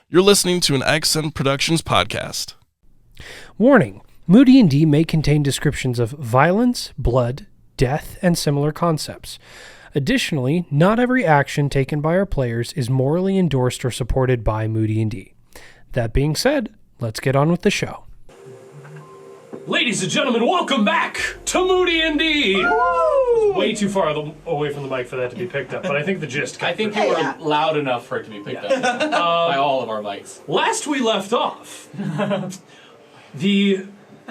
You're listening to an Accent Productions podcast. Warning: Moody&D may contain descriptions of violence, blood, death, and similar concepts. Additionally, not every action taken by our players is morally endorsed or supported by Moody&D. That being said, let's get on with the show. Ladies and gentlemen, welcome back to Moody&D! Way too far away from the mic for that to be picked up, but I think the gist got I think you were loud enough for it to be picked up by all of our mics. Last we left off,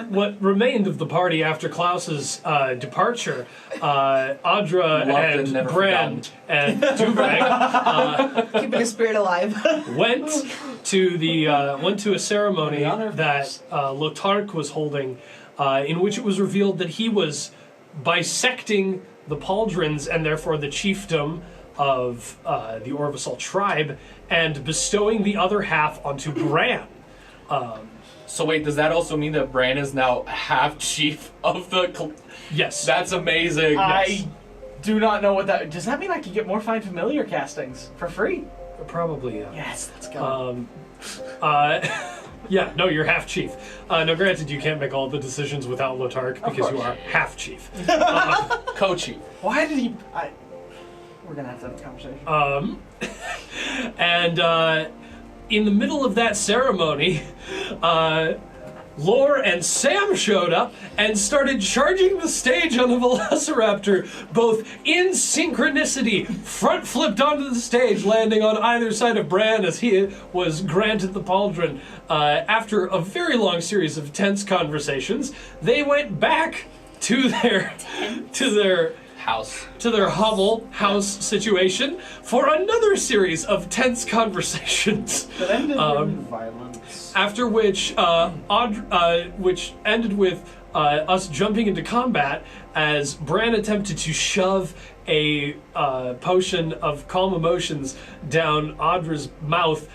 what remained of the party after Klaus's departure, Audra and Brand and Dubreg keeping the spirit alive. went to a ceremony that Lotark was holding, in which it was revealed that he was bisecting the Pauldrons and therefore the chiefdom of the Orvisal tribe and bestowing the other half onto Bran. So wait, does that also mean that Bran is now half chief of the... Yes. That's amazing. Yes. I do not know what that... Does that mean I can get more Find Familiar castings for free? Probably, yeah. Yes, let's go. Yeah, no, you're half chief. Now, granted, you can't make all the decisions without Lotark because you are half chief. Co-chief. Why did he... We're going to have a conversation. And in the middle of that ceremony, Lore and Sam showed up and started charging the stage on the Velociraptor, both in synchronicity, front flipped onto the stage, landing on either side of Bran as he was granted the pauldron. After a very long series of tense conversations, they went back to their house situation for another series of tense conversations. That ended in violence. After which, which ended with us jumping into combat as Bran attempted to shove a potion of calm emotions down Audra's mouth,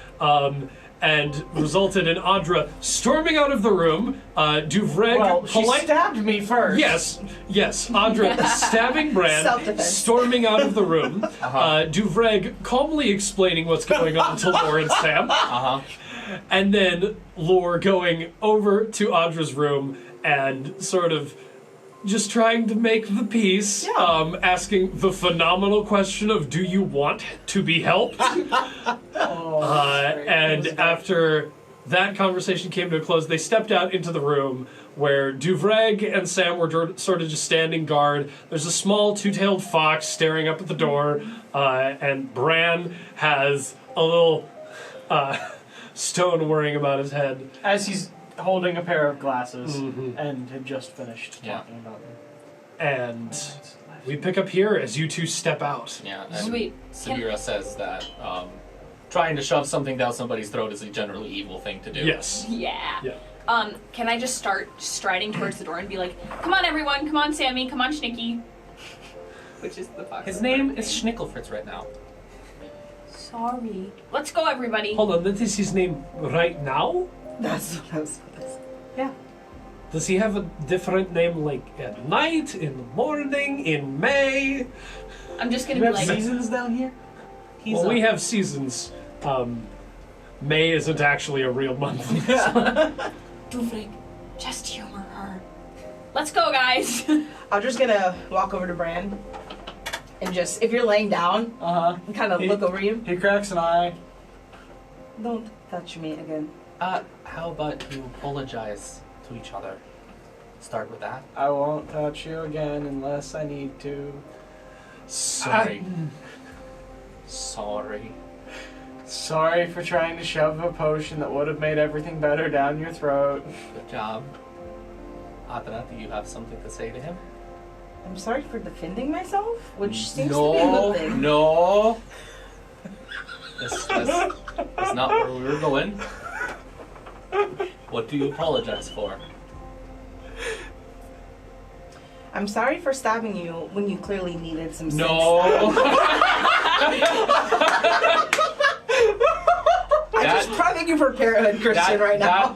and resulted in Audra storming out of the room. Duvreg she stabbed me first. Yes, Audra stabbing Bran, Self-defense. storming out of the room. Duvreg calmly explaining what's going on to Lore and Sam. And then Lore going over to Audra's room and sort of just trying to make the peace, asking the phenomenal question of, do you want to be helped? And after that conversation came to a close, they stepped out into the room where Duvreg and Sam were sort of just standing guard. There's a small two-tailed fox staring up at the door, and Bran has a little stone worrying about his head. As he's holding a pair of glasses and had just finished talking about them. And we pick up here as you two step out. Yeah, and Sabira says that trying to shove something down somebody's throat is a generally evil thing to do. Yes. Yeah. Can I just start striding towards the door and be like, come on everyone, come on Sammy, come on Schnicky? Which is the fox. His name is Schnickelfritz right now. Sorry. Let's go everybody. Hold on, that is his name right now? That's yeah. Does he have a different name, like at night, in the morning, in May? I'm just gonna Do you be have like... seasons down here? Well, we have seasons. May isn't actually a real month. Duvreg, just humor her. Let's go, guys. I'm just gonna walk over to Bran and just, if you're laying down, and kind of look over you. He cracks an eye. Don't touch me again. How about you apologize to each other? Start with that. I won't touch you again unless I need to. Sorry. Sorry for trying to shove a potion that would have made everything better down your throat. Good job. Adra, do you have something to say to him? I'm sorry for defending myself, which seems to be a good thing. No. That's not where we were going. What do you apologize for? I'm sorry for stabbing you when you clearly needed some sense. No. I just probably think you for parenthood, Christian, right now.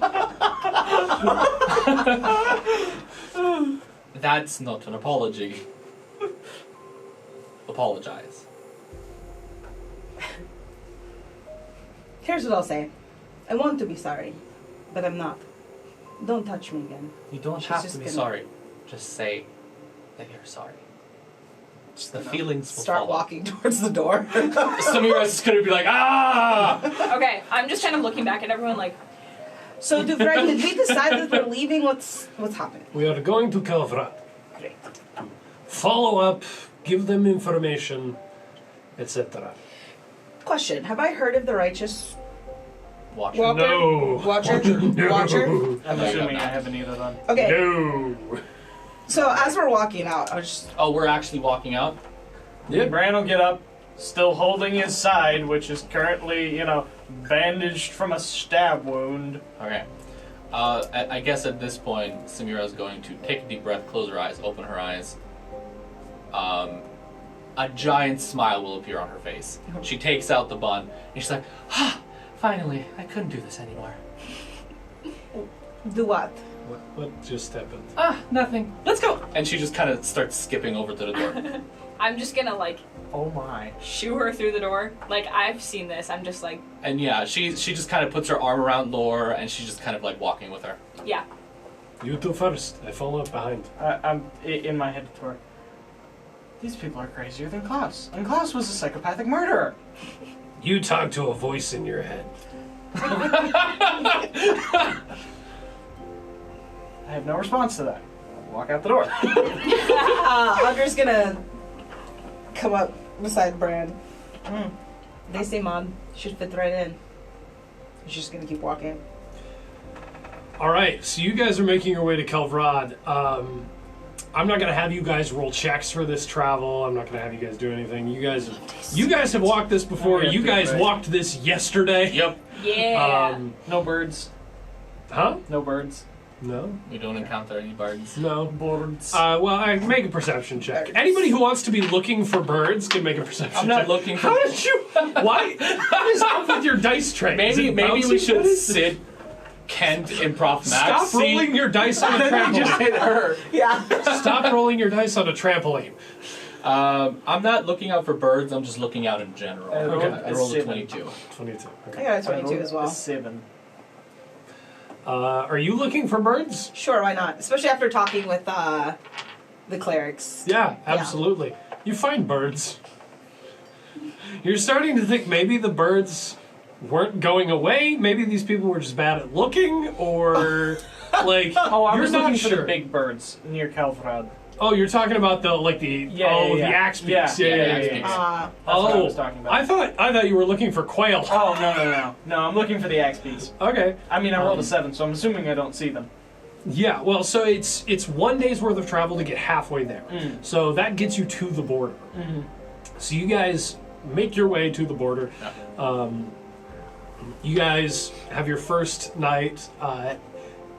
That's not an apology. Apologize. Here's what I'll say. I want to be sorry, but I'm not. Don't touch me again. You don't She's have just to be gonna- sorry. Just say that you're sorry. Just the feelings will Start follow. walking towards the door. Samira's is gonna be like, ah! Okay, I'm just kind of looking back at everyone like, So, Dufresne, did we decide that we're leaving? What's happening? We are going to Calvrat. Great. Follow up, give them information, etc. Question: have I heard of the righteous Watch walker? No. Watcher? Watcher? I'm Okay. assuming I haven't either then. Okay. No. So as we're walking out, I was just Oh, we're actually walking out? Yep. Bran will get up, still holding his side, which is currently, bandaged from a stab wound. Okay. I guess at this point, Samira's going to take a deep breath, close her eyes, open her eyes. A giant smile will appear on her face. She takes out the bun, and she's like, finally, I couldn't do this anymore. do what? What just happened? Nothing. Let's go! And she just kind of starts skipping over to the door. I'm just gonna like Oh my. shoo her through the door. Like, I've seen this. I'm just like, And yeah, she just kind of puts her arm around Lore, and she's just kind of like walking with her. yeah. You two first. I follow up behind. I'm in my head to her. These people are crazier than Klaus. And Klaus was a psychopathic murderer. You talk to a voice in your head. I have no response to that. I'll walk out the door. Audra's gonna come up beside Bran. They seem odd. Should fit right in. She's just gonna keep walking. All right, so you guys are making your way to Kelvrad. I'm not gonna have you guys roll checks for this travel. I'm not gonna have you guys do anything. You guys have walked this before. Oh, yeah, you guys right. walked this yesterday. Yep. Yeah. No birds. Huh? No birds. No. We don't encounter any birds. No. Birds. Well, I make a perception check. Anybody who wants to be looking for birds can make a perception I'm not check. looking for... How did you? Why? What is up with your dice tray? Is Maybe it we bouncy? should What is sit Kent improv max. Stop rolling your dice on a trampoline. hit her. Yeah. Stop rolling your dice on a trampoline. I'm not looking out for birds, I'm just looking out in general. Okay. I rolled a 7. 22. 22. I Okay. got a 22 as well. 7. Are you looking for birds? Sure, why not? Especially after talking with the clerics. Yeah, absolutely. You find birds. You're starting to think maybe the birds weren't going away. Maybe these people were just bad at looking, or like Oh, I you're was not looking sure. for the big birds near Kalvrad. Oh, you're talking about the the axe beaks. Yeah, axe beaks. That's what I was talking about. I thought you were looking for quail. Oh, no. I'm looking for the axe beaks. Okay. I mean, I rolled a 7, so I'm assuming I don't see them. Yeah, well, so it's 1 day's worth of travel to get halfway there. So that gets you to the border. So you guys make your way to the border. You guys have your first night.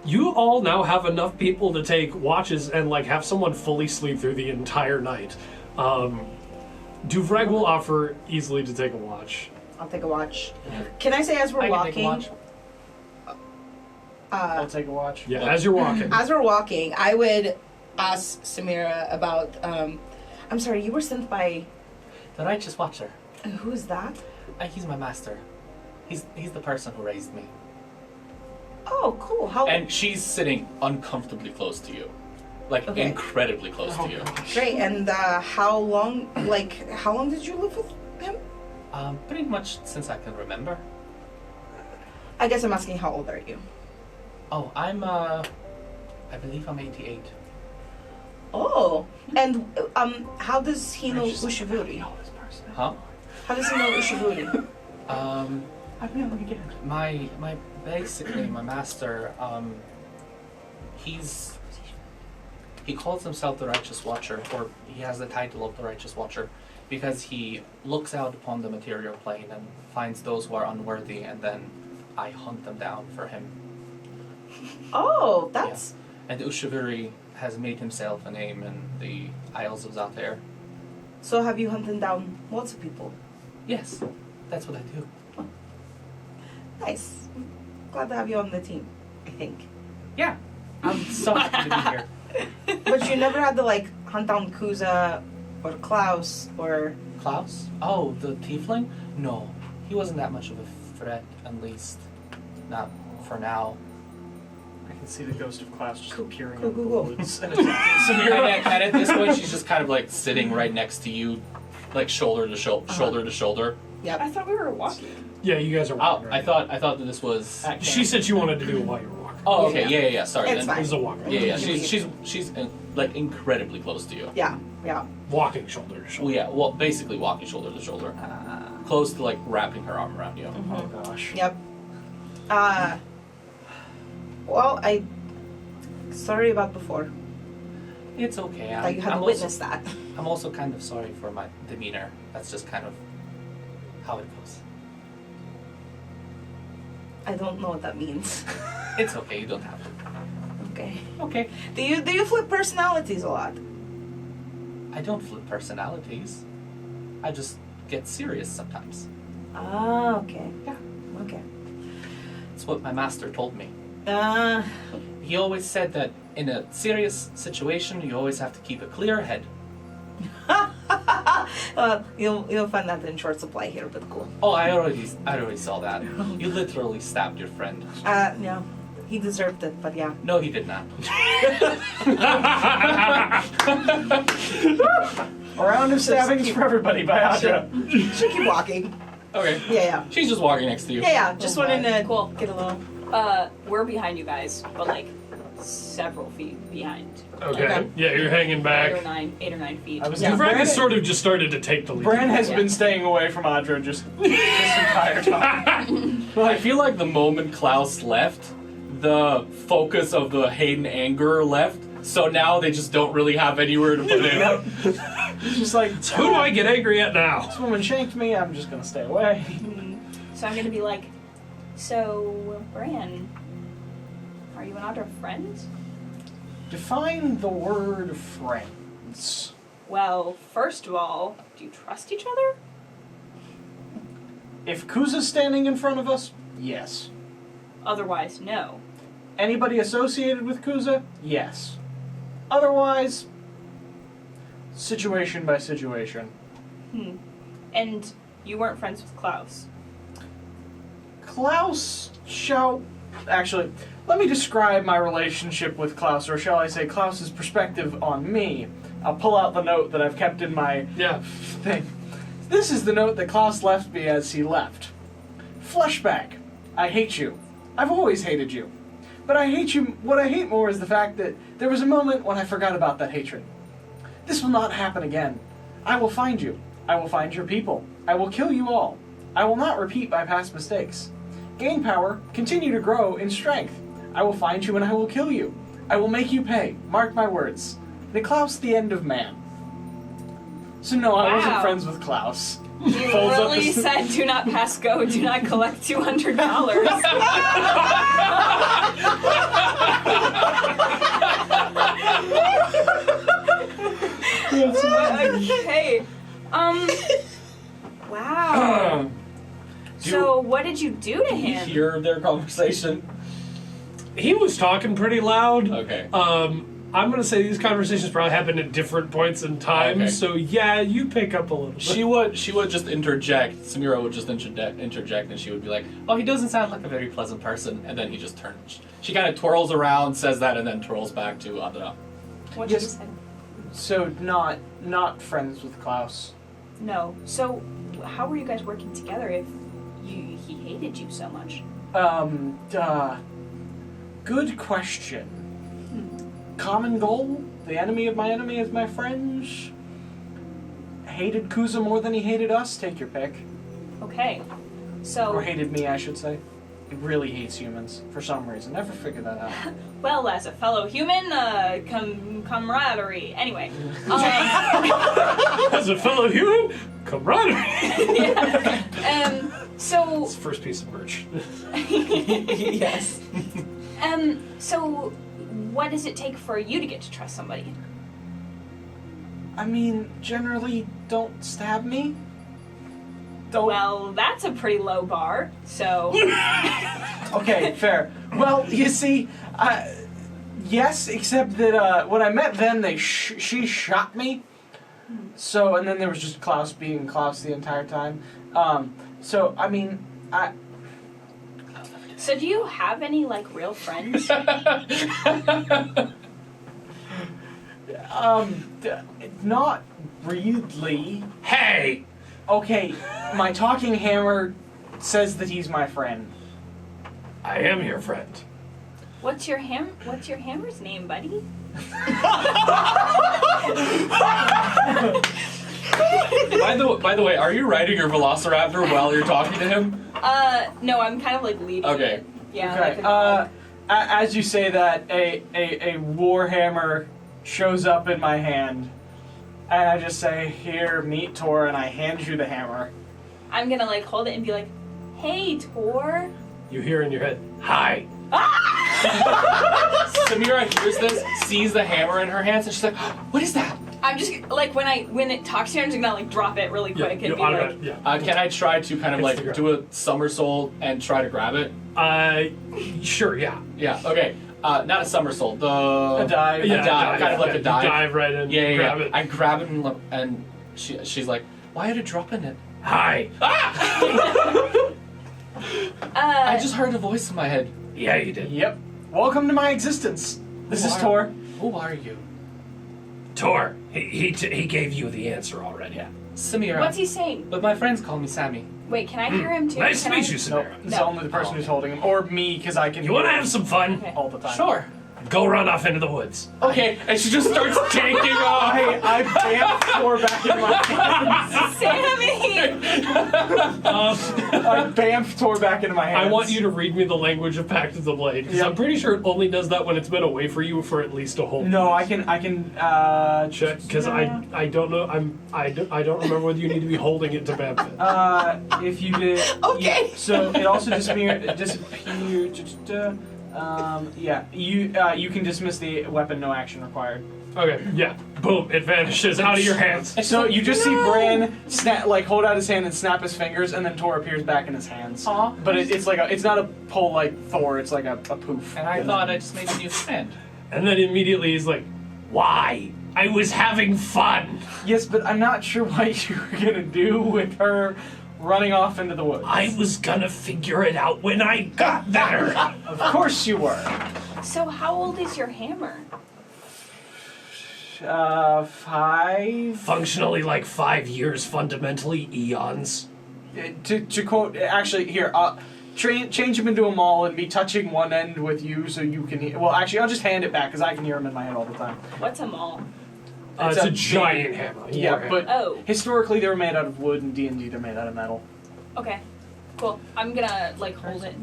You all now have enough people to take watches and have someone fully sleep through the entire night. Duvreg will offer easily to take a watch. I'll take a watch. Can I say as we're I can walking? take a watch. I'll take a watch. Yeah, as you're walking. As we're walking, I would ask Samira about. I'm sorry, you were sent by. The righteous watcher. Who is that? He's my master. He's the person who raised me. Oh, cool. How And she's sitting uncomfortably close to you. Okay. Incredibly close to you. great. And how long? How long did you live with him? Pretty much since I can remember. I guess I'm asking how old are you? Oh, I believe I'm 88. Oh, and how does he know Ushevuri? this person. Huh? How does he know Ushevuri? I've never again. My master, he calls himself the Righteous Watcher, or he has the title of the Righteous Watcher, because he looks out upon the material plane and finds those who are unworthy, and then I hunt them down for him. Oh, that's And Ushevuri has made himself a name in the Isles of Zathir. so. Have you hunted down lots of people? Yes, that's what I do. Nice. Glad to have you on the team. I think. Yeah, I'm so happy to be here. But you never had to hunt down Kuza or Klaus or. Klaus? Oh, the tiefling? No, he wasn't that much of a threat, at least. Not for now. I can see the ghost of Klaus just appearing Cool, out of the cool, cool. woods and attacking And Samira. at this point, she's just kind of like sitting right next to you, like shoulder to shoulder to shoulder. Yep. I thought we were walking. Yeah, you guys are Oh, walking. I thought that this was. She said she wanted to do it while you were walking. Oh, okay, yeah. Sorry, It's then. fine. This is a walk. Yeah. She's like incredibly close to you. Yeah. Walking shoulder to Well, shoulder. yeah. Well, basically walking shoulder to shoulder, close to like wrapping her arm around you. Oh gosh. Yep. Well, sorry about before. It's okay. That you haven't witnessed that. I'm also kind of sorry for my demeanor. That's just kind of how it goes. I don't know what that means. It's okay. You don't have to. Okay. Okay. Do you flip personalities a lot? I don't flip personalities. I just get serious sometimes. Ah, okay. Yeah. Okay. It's what my master told me. Uh, He always said that in a serious situation, you always have to keep a clear head. you'll find that in short supply here, but cool. Oh, I already saw that. You literally stabbed your friend. No, he deserved it, but yeah. No, he did not. A round of stabbings for everybody by Audra. Should keep walking. Okay. Yeah. She's just walking next to you. Yeah, just wanted to Cool. get a little. We're behind you guys, but like several feet behind. Okay. Okay. Yeah, you're hanging back. 8 or 9 feet. I was Yeah. Your friend Bran, has sort of just started to take the lead. Bran has Yeah. been staying away from Audra just this entire time. I feel like the moment Klaus left, the focus of the hate and anger left. So now they just don't really have anywhere to put it. It's just like, Who do I get angry at now? this woman shanked me, I'm just gonna stay away. So I'm gonna be like, so Bran, are you and Audra friends? Define the word friends. Well, first of all, do you trust each other? If Kuza's standing in front of us, yes. Otherwise, no. Anybody associated with Kuza, yes. Otherwise, situation by situation. And you weren't friends with Klaus. Klaus actually, let me describe my relationship with Klaus, or shall I say Klaus's perspective on me. I'll pull out the note that I've kept in my Yeah. thing. This is the note that Klaus left me as he left. Fleshbag, I hate you. I've always hated you. But I hate you. What I hate more is the fact that there was a moment when I forgot about that hatred. This will not happen again. I will find you. I will find your people. I will kill you all. I will not repeat my past mistakes. Gain power, continue to grow in strength. I will find you and I will kill you. I will make you pay. Mark my words. The Klaus, the end of man. So no, I wasn't Wow. friends with Klaus. You Folds up literally the- said, do not pass go, do not collect $200. Okay. Wow. So what did you do to You him? hear their conversation? He was talking pretty loud. Okay. I'm gonna say these conversations probably happen at different points in time. Okay. So yeah, you pick up a little bit. She would just interject. Samira would just interject, and she would be like, "Oh, he doesn't sound like a very pleasant person." And then he just turns. She kind of twirls around, says that, and then twirls back to Adra. What you Yes. just said? So not friends with Klaus. No. So how were you guys working together if he hated you so much? Good question. Common goal? The enemy of my enemy is my friend. Hated Kuza more than he hated us? Take your pick. Okay. Or So, hated me, I should say. He really hates humans, for some reason. Never figured that out. well, as a fellow human, camaraderie. Anyway. As a fellow human, camaraderie. So, It's the first piece of merch. Yes. so what does it take for you to get to trust somebody? I mean, generally, don't stab me. Don't. Well, that's a pretty low bar, so... Okay, fair. Well, you see, yes, except that when I met Ven, she shot me. So, and then there was just Klaus being Klaus the entire time. So, I mean, So do you have any, like, real friends? Not really. Hey! Okay, my talking hammer says that he's my friend. I am your friend. What's your hammer's name, buddy? By the way, are you riding your velociraptor while you're talking to him? No, I'm kind of, like, leading Okay. it. Yeah. Okay. Like a dog. As you say that, a war hammer shows up in my hand, and I just say, "Here, meet Tor," and I hand you the hammer. I'm gonna, like, hold it and be like, hey, Tor. You hear in your head, hi. Samira hears this, sees the hammer in her hands, and she's like, "What is that?" I'm just, like, when it talks to me, I'm just gonna, like, drop it really quick and be like... Can I try to kind of, It's like, the ground. do a somersault and try to grab it? Sure, yeah. Yeah, okay. Not a somersault, A dive. A dive, kind of like a dive. You dive right in, grab it. I grab it and she's like, "Why are you dropping it?" Hi. I just heard a voice in my head. Yeah, you did. Yep. Welcome to my existence. This is Tor. Who are you? Tor, he gave you the answer already. Yeah. Samira. What's he saying? But my friends call me Sammy. Wait, can I hear him too? Nice to Can meet I- you, Nope. Samira. It's No. only the person who's holding him, or me, because I can. You want to have some fun? Okay. all the time. Sure. Go run off into the woods. Okay, and she just starts taking off. I bamf Tor back in my hands. Sammy! I bamf Tor back into my hands. I want you to read me the language of Pact of the Blade, because Yep. I'm pretty sure it only does that when it's been away for you for at least a whole. No, I can. check because I don't know. I don't remember whether you need to be holding it to bamf it. If you did. Okay. Yeah, so it also disappeared. Yeah, you can dismiss the weapon. No action required. Okay, yeah, boom, it vanishes out of your hands. So you just see Bran hold out his hand and snap his fingers, and then Tor appears back in his hands. Aw. But it's like it's not a pull like Thor. It's like a poof. And I thought I just made a new friend. And then immediately he's like, "Why? I was having fun. Yes, but I'm not sure what you were gonna do with her running off into the woods. I was gonna figure it out when I got there." Of course you were. So how old is your hammer? 5. Functionally, like 5 years. Fundamentally, eons. To quote, actually, here, change him into a maul and be touching one end with you so you can hear. Well, actually, I'll just hand it back because I can hear him in my head all the time. What's a maul? It's a big- giant hammer. Yeah, Warhammer. but Oh. historically they were made out of wood, and D&D they're made out of metal. Okay. Cool. I'm gonna, like, hold it.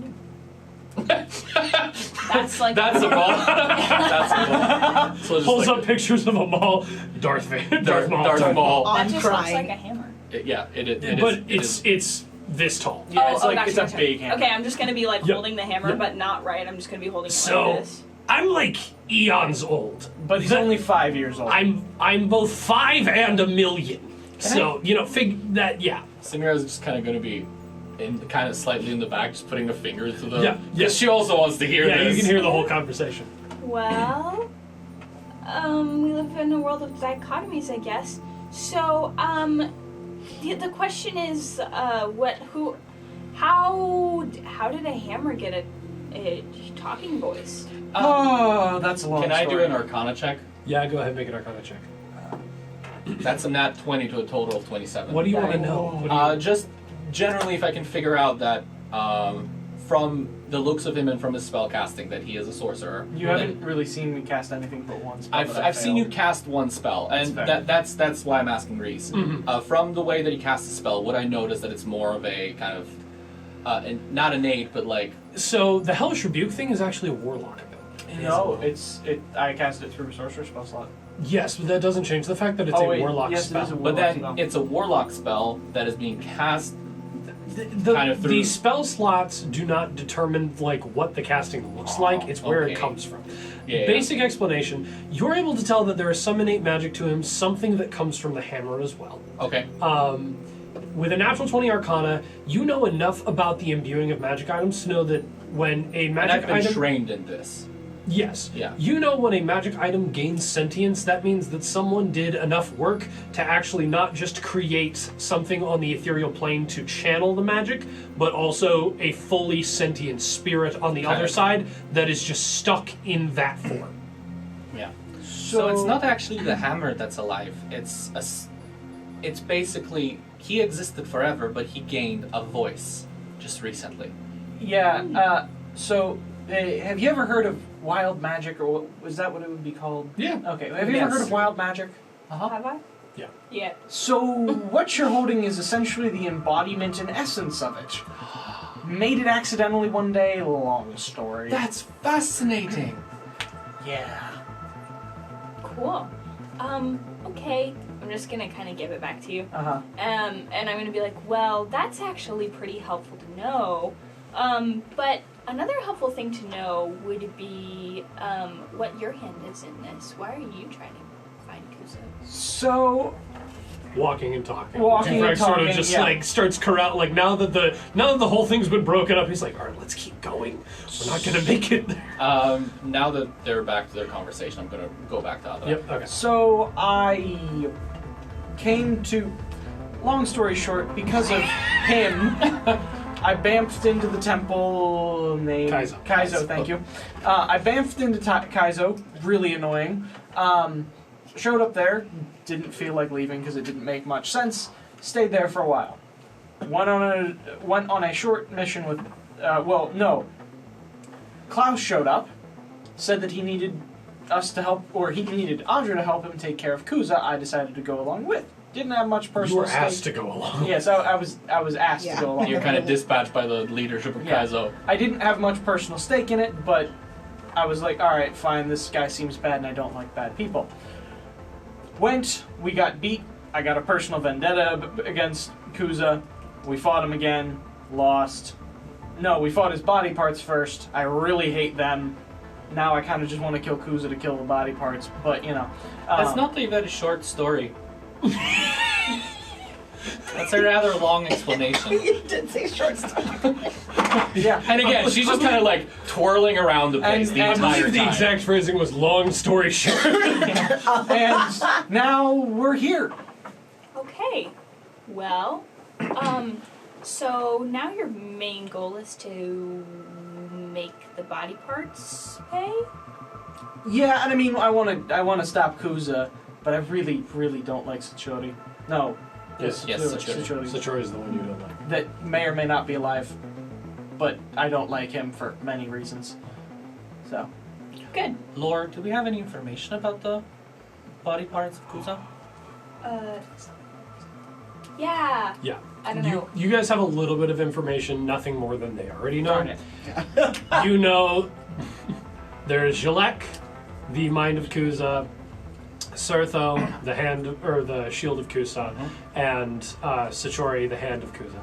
That's like... That's a ball. That's a ball. So just Pulls like, up pictures of a Maul. Darth Vader. Darth Maul. Maul. That I'm just looks crying. like a hammer. Yeah, it is. But it is. it's this tall. Yeah, it's like gotcha, it's a gotcha. big hammer. Okay, I'm just gonna be, like, Yep. holding the hammer, Yep. but not right. I'm just gonna be holding it So like this. I'm like eons old. But he's only 5 years old. I'm both 5 and a million. So that yeah. Samira's just kind of going to be kind of slightly in the back, just putting a finger to the. Yeah, yeah. She also wants to hear Yeah, this. you can hear the whole conversation. Well, we live in a world of dichotomies, I guess. So, the question is, how did a hammer get a talking voice? Oh, that's a long Can story. I do an Arcana check? Yeah, go ahead and make an Arcana check. That's a nat 20 to a total of 27. What do you want to know? What do you- Just generally, if I can figure out that from the looks of him and from his spell casting, that he is a sorcerer. You haven't really seen me cast anything but one spell. I've seen you cast one spell, and That's fair. that's why I'm asking Reese. Mhm. From the way that he casts the spell, would I notice that it's more of a kind of not innate, but like So the Hellish Rebuke thing is actually a warlock ability. No, I cast it through a sorcerer spell slot. Yes, but that doesn't change the fact that it's Oh, a wait, warlock yes, it spell. is a But warlock then spell. it's a warlock spell that is being cast. The, kind of through- the spell slots do not determine like what the casting looks like. It's where okay. it comes from. Yeah. Basic explanation: you're able to tell that there is some innate magic to him, something that comes from the hammer as well. Okay. With a natural 20 Arcana, you know enough about the imbuing of magic items to know that when a And magic I've been item trained in this. Yes. Yeah. You know when a magic item gains sentience, that means that someone did enough work to actually not just create something on the ethereal plane to channel the magic, but also a fully sentient spirit on the other side that is just stuck in that form. Yeah. So it's not actually the hammer that's alive. It's basically he existed forever, but he gained a voice just recently. Yeah. So have you ever heard of wild magic, or is that what it would be called? Yeah. Okay. Have you ever heard of wild magic? Have I? Yeah. Yeah. So what you're holding is essentially the embodiment and essence of it. Made it accidentally one day. Long story. That's fascinating. Yeah. Cool. Okay. I'm just gonna kind of give it back to you. And I'm gonna be like, well, that's actually pretty helpful to know. But another helpful thing to know would be what your hand is in this. Why are you trying to find Kuzo? So Walking and talking. Walking and Duvrak sort talking, of just yeah. like starts corral. Like now that the whole thing's been broken up, he's like, all right, let's keep going. We're not gonna make it there. Now that they're back to their conversation, I'm gonna go back to Adra. Yep. Okay. So I came to, long story short, because of him, I bamfed into the temple named Kaizo. Thank you. I bamfed into Kaizo, really annoying. Showed up there, didn't feel like leaving because it didn't make much sense. Stayed there for a while. Went on a short mission with, Klaus showed up, said that he needed us to help, or he needed Adra to help him take care of Kuza. I decided to go along with. Didn't have much You personal were asked stake. to go along. Yes, I was asked to go along. You're kind of dispatched by the leadership of Yeah. Kaizo. I didn't have much personal stake in it, but I was like, alright, fine, this guy seems bad and I don't like bad people. We got beat, I got a personal vendetta against Kuza, we fought him again, lost. No, we fought his body parts first, I really hate them. Now I kind of just want to kill Kuza to kill the body parts, but you know. That's not a very short story. That's a rather long explanation. You did say short story. Yeah. And again, she's just kind of like twirling around the place the and I entire believe the time. exact phrasing was long story short. And now we're here. Okay. Well, so now your main goal is to make the body parts pay? Yeah, and I mean, I want to stop Kuza, but I really, really don't like Satori. No. Yes, Satori. Satori is the one you don't like. That may or may not be alive, but I don't like him for many reasons. So. Good. Lore, do we have any information about the body parts of Kuza? Yeah. Yeah. I don't know. You guys have a little bit of information, nothing more than they already know. Darn it. You know, there's Jalek, the mind of Kuza, Sertho, the hand or the shield of Kusa, and Satori, the hand of Kuza.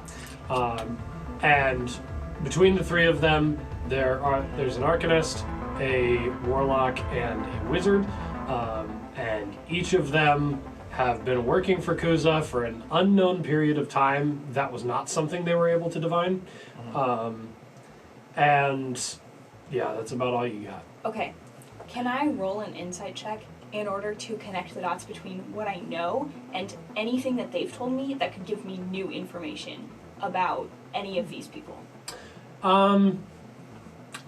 And between the three of them, there's an arcanist, a warlock, and a wizard, and each of them have been working for Kuza for an unknown period of time. That was not something they were able to divine. And yeah, that's about all you got. Okay. Can I roll an insight check in order to connect the dots between what I know and anything that they've told me that could give me new information about any of these people?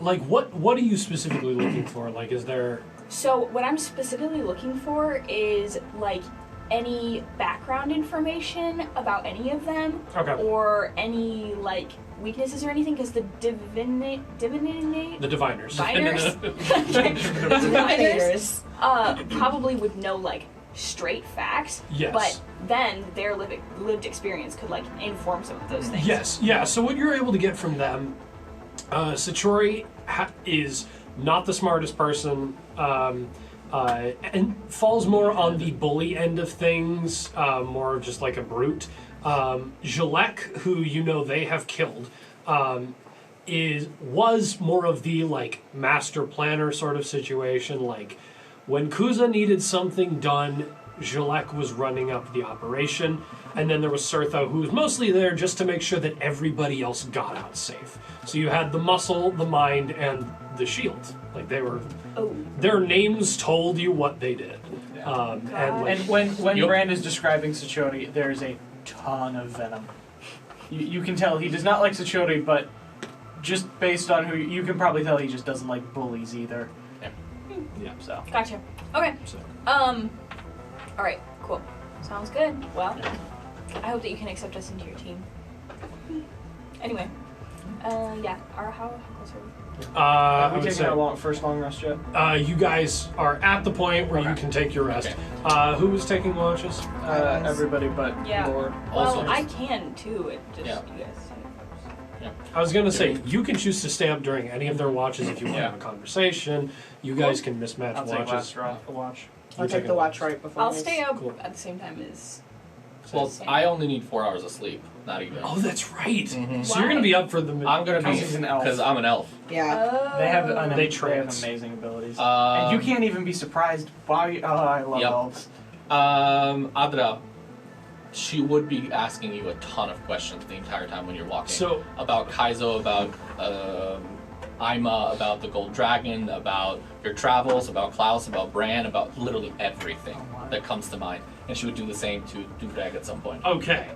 Like what are you specifically looking for? Like, is there? So what I'm specifically looking for is like any background information about any of them, Okay. or any like weaknesses or anything, because the The diviners. diviners Diviners. probably would know like straight facts. Yes. But then their lived experience could like inform some of those things. Yes, yeah. So what you're able to get from them, Satori is not the smartest person, and falls more on the bully end of things, more just like a brute. Jalek, who you know they have killed, was more of the like master planner sort of situation. Like when Kuza needed something done, Jalek was running up the operation, and then there was Sertho, who was mostly there just to make sure that everybody else got out safe. So you had the muscle, the mind, and the shield. Like they were, their names told you what they did. And when Brand is describing Sachori, there is a ton of venom. You can tell he does not like Sachori, but just based on who you can probably tell he just doesn't like bullies either. Yeah. So. Gotcha. Okay. So. All right. Cool. Sounds good. Well, I hope that you can accept us into your team. Anyway. Yeah. How close are we? Have we taken our first long rest yet? You guys are at the point where you can take your rest. Okay. Who was taking watches? Everybody but Lord. Well, Also, I can too. It just Yeah. you guys. I was going to say, you can choose to stay up during any of their watches if you want to have a conversation. You guys can mismatch I'll take watches. watch. I'll take the watch right before. I'll this. stay up Cool. at the same time as. Well, I only need 4 hours of sleep. Not even. Oh, that's right. Mhm. So you're going to be up for the... I'm gonna be He's an elf. because I'm an elf. Yeah. They have They they have trance. amazing abilities, and you can't even be surprised by. Oh, I love Yep. elves. Adra, she would be asking you a ton of questions the entire time when you're walking. So- about Kaizo, about Ima, about the Gold Dragon, about your travels, about Klaus, about Bran, about literally everything that comes to mind. And she would do the same to Duvrag at some point. Okay.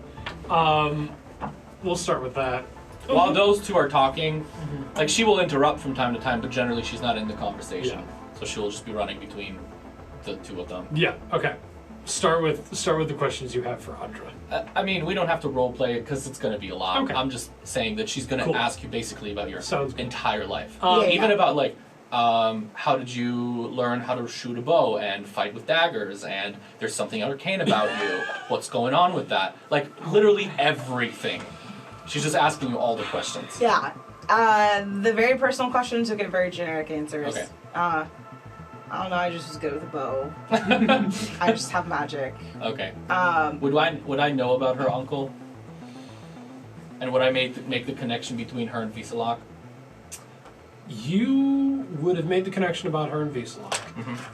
We'll start with that. While those two are talking, like she will interrupt from time to time, but generally she's not in the conversation. So she'll just be running between the two of them. Yeah, okay. Start with the questions you have for Adra. I mean, we don't have to role play it because it's going to be a lot. Okay. I'm just saying that she's going to Cool. ask you basically about your Sounds good. entire life. Yeah. Even about like, how did you learn how to shoot a bow and fight with daggers? And there's something arcane about you. What's going on with that? Like literally everything. She's just asking you all the questions. Yeah. The very personal questions will get very generic answers. Okay. I don't know. I just was good with a bow. I just have magic. Okay. Would I know about her uncle? And would I make the connection between her and Visalok? You would have made the connection about her and Visalok.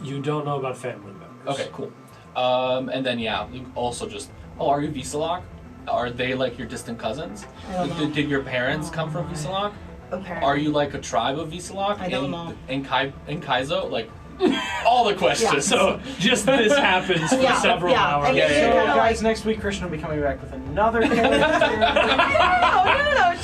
You don't know about family members. Okay, cool. And then yeah, you also just are you Visalok? Are they like your distant cousins? I don't know. Did your parents come from Visalok? Apparently. Are you like a tribe of Visalok? I don't know. In Kaizo? Like all the questions. Yeah. So just this happens for Yeah, several yeah. hours. And So, you're kinda guys, next week Christian will be coming back with another character. No.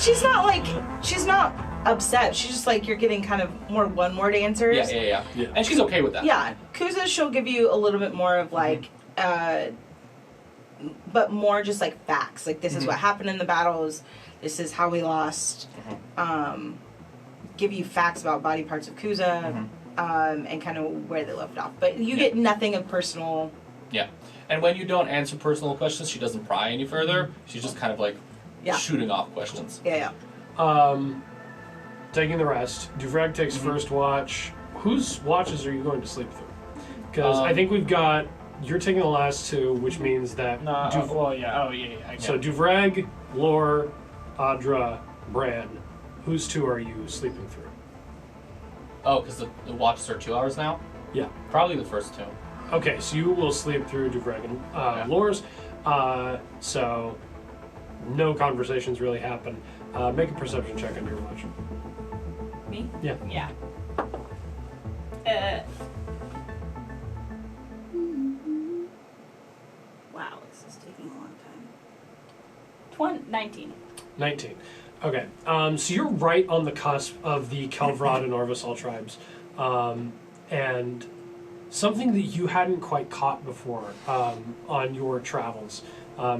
She's not upset. She's just like, you're getting kind of more one-word answers. Yeah. Yeah. And she's okay with that. Yeah. Kuza, she'll give you a little bit more of like, but more just like facts. Like, this is what happened in the battles. This is how we lost. Give you facts about body parts of Kuza, and kind of where they left off. But you get nothing of personal. Yeah. And when you don't answer personal questions, she doesn't pry any further. She's just kind of like shooting off questions. Yeah. Taking the rest. Duvrag takes first watch. Whose watches are you going to sleep through? Because I think we've got... You're taking the last two, which means that... So Duvrag, Lore, Adra, Bran. Whose two are you sleeping through? Oh, because the watches are 2 hours now? Yeah. Probably the first two. Okay, so you will sleep through Duvrag and Lore's. So no conversations really happen. Make a perception check on your watch. Me? Yeah. Yeah. Wow, this is taking a long time. 19. 19. Okay, so you're right on the cusp of the Kelvrod and Orvisol tribes. And something that you hadn't quite caught before on your travels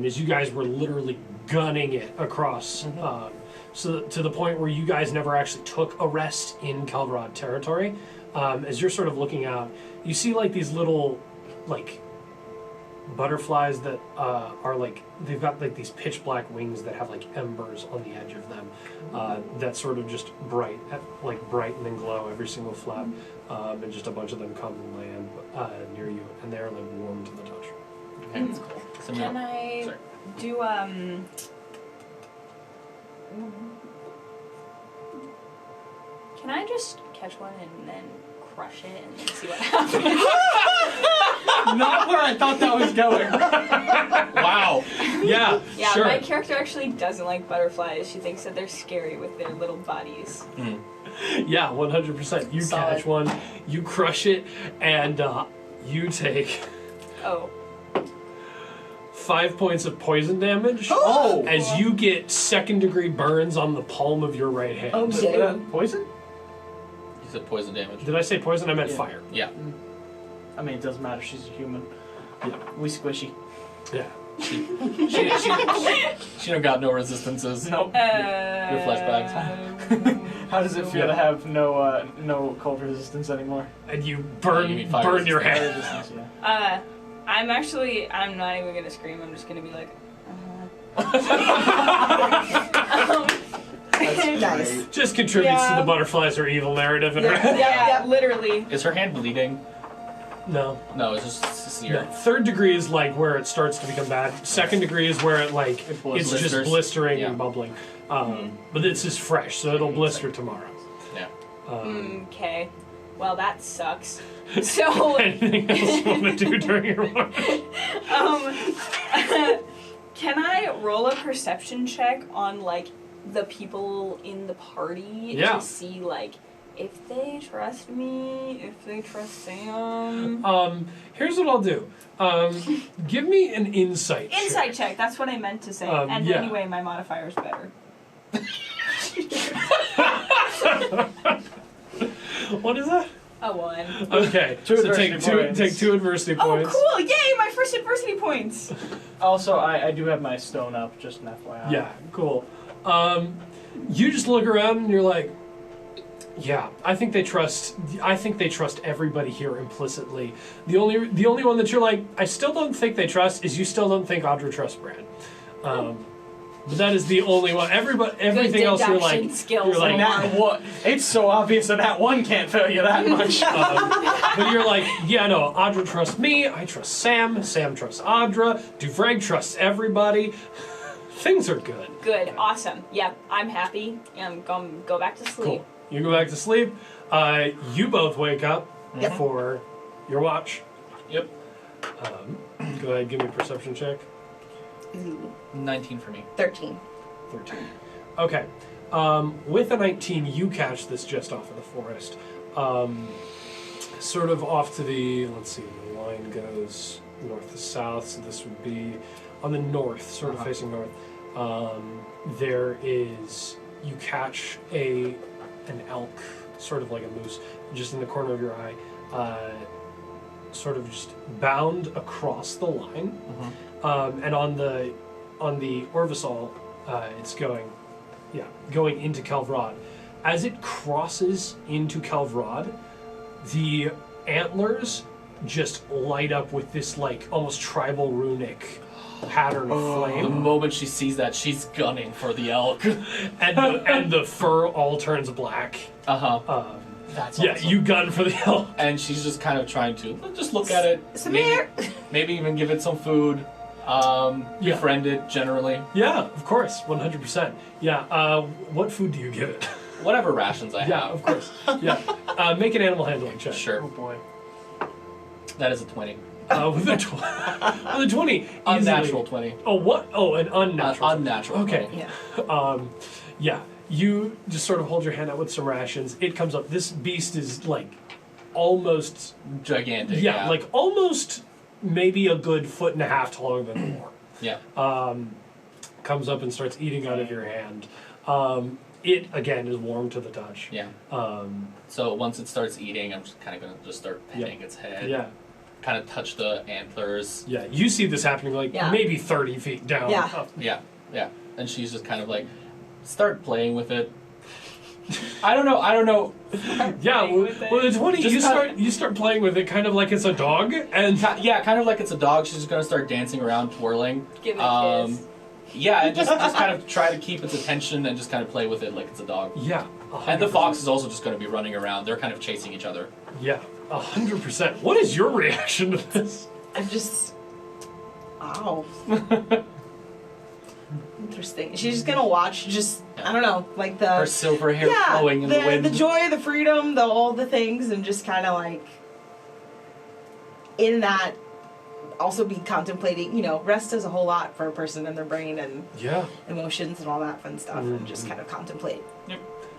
is you guys were literally gunning it across. So to the point where you guys never actually took a rest in Kelvrod territory. As you're sort of looking out, you see like these little like butterflies that are like, they've got like these pitch black wings that have like embers on the edge of them that sort of just brighten and glow every single flap, and just a bunch of them come and land near you, and they're like warm to the touch. Okay, that's cool. Can I Sorry. do Can I just catch one and then crush it and then see what happens? Not where I thought that was going. Wow. Yeah. Yeah, Sure. my character actually doesn't like butterflies. She thinks that they're scary with their little bodies. Yeah, 100%. You Solid. catch one, you crush it, and you take Oh. 5 points of poison damage. Oh! As you get second-degree burns on the palm of your right hand. Okay. Poison? You said poison damage. Did I say poison? I meant Yeah. fire. Yeah. I mean, it doesn't matter. She's a human. Yeah. We squishy. Yeah. She don't got no resistances. Nope. Your flashbacks. How does it feel to have no cold resistance anymore? And you you burn mean fire burn your Fire hand. resistance, yeah. I'm not even gonna scream. I'm just gonna be like, Nice. Just contributes to Yeah. the butterflies are evil narrative in her head. yeah, literally. Is her hand bleeding? No. No, it's just No. sear. Third degree is like where it starts to become bad. Second degree is where it like It blisters. it's just blistering Yeah. and bubbling. But it's just fresh, so it'll blister tomorrow. Yeah. Okay. Well, that sucks. So, Anything else you want to do during your march? can I roll a perception check on like the people in the party Yeah. to see like if they trust me, if they trust Sam? Here's what I'll do. Give me an insight. check. Insight check. That's what I meant to say. And yeah. anyway, my modifier's better. What is that? A 1. Okay. Two so adversity points. take 2 adversity Oh, points. cool! Yay! My first adversity points. Also, I do have my stone up, just an FYI. Yeah, cool. You just look around and you're like, yeah, I think they trust everybody here implicitly. The only one that you're like, I still don't think they trust is you still don't think Audra trusts Bran. But that is the only one. Everything else you're like, deduction skills. you're like, That one, it's so obvious that one can't fail you that much. but you're like, yeah, no, Audra trusts me, I trust Sam, Sam trusts Audra, Duvreg trusts everybody. Things are good. Good, awesome. Yep, I'm happy. Go back to sleep. Cool. You go back to sleep. You both wake up Yep. for your watch. Yep. Go ahead, give me a perception check. Ooh, 19 for me. 13. 13. Okay. With a 19, you catch this just off of the forest. Sort of off to the, let's see, the line goes north to south, so this would be on the north, sort of facing north. There is, you catch an elk, sort of like a moose, just in the corner of your eye, sort of just bound across the line. And on the Orvisol, it's going into Kelvrod. As it crosses into Kelvrod, the antlers just light up with this like almost tribal runic pattern of The flame, moment she sees that, she's gunning for the elk. and the fur all turns black. That's Yeah, awesome. you gun for the elk. And she's just kind of trying to just look at it. Samir! Maybe even give it some food. Befriend it generally. Yeah, of course, 100%. Yeah, what food do you give it? Whatever rations I Yeah, have. of course. Yeah, make an animal handling check. Sure. Oh boy. That is a 20. With a 20, easily. Unnatural 20. Oh, what? Oh, an unnatural. Unnatural. Okay. 20. Yeah. Yeah, you just sort of hold your hand out with some rations. It comes up. This beast is like almost, Gigantic. yeah, like almost maybe a good 1.5 feet taller than a boar. Yeah. Comes up and starts eating out of your hand. It, again, is warm to the touch. Yeah. So once it starts eating, I'm just kind of going to just start petting its head. Yeah. Kind of touch the antlers. Yeah, you see this happening like Yeah. maybe 30 feet down. Yeah. Up. Yeah. Yeah. And she's just kind of like, start playing with it. I don't know. Yeah, with it. well, the 20, Just you start playing with it kind of like it's a dog, and Yeah, kind of like it's a dog. She's just going to start dancing around, twirling. Give it a kiss. Yeah, and just kind of try to keep its attention and just kind of play with it like it's a dog. yeah. And the 100%. fox is also just going to be running around. They're kind of chasing each other. Yeah, 100%. What is your reaction to this? I'm just. Ow. Interesting. She's just gonna watch, just I don't know, like the Her silver hair flowing in the wind. the joy, the freedom, all the things, and just kind of like in that. Also, be contemplating. You know, rest does a whole lot for a person and their brain and emotions and all that fun stuff, and just kind of contemplate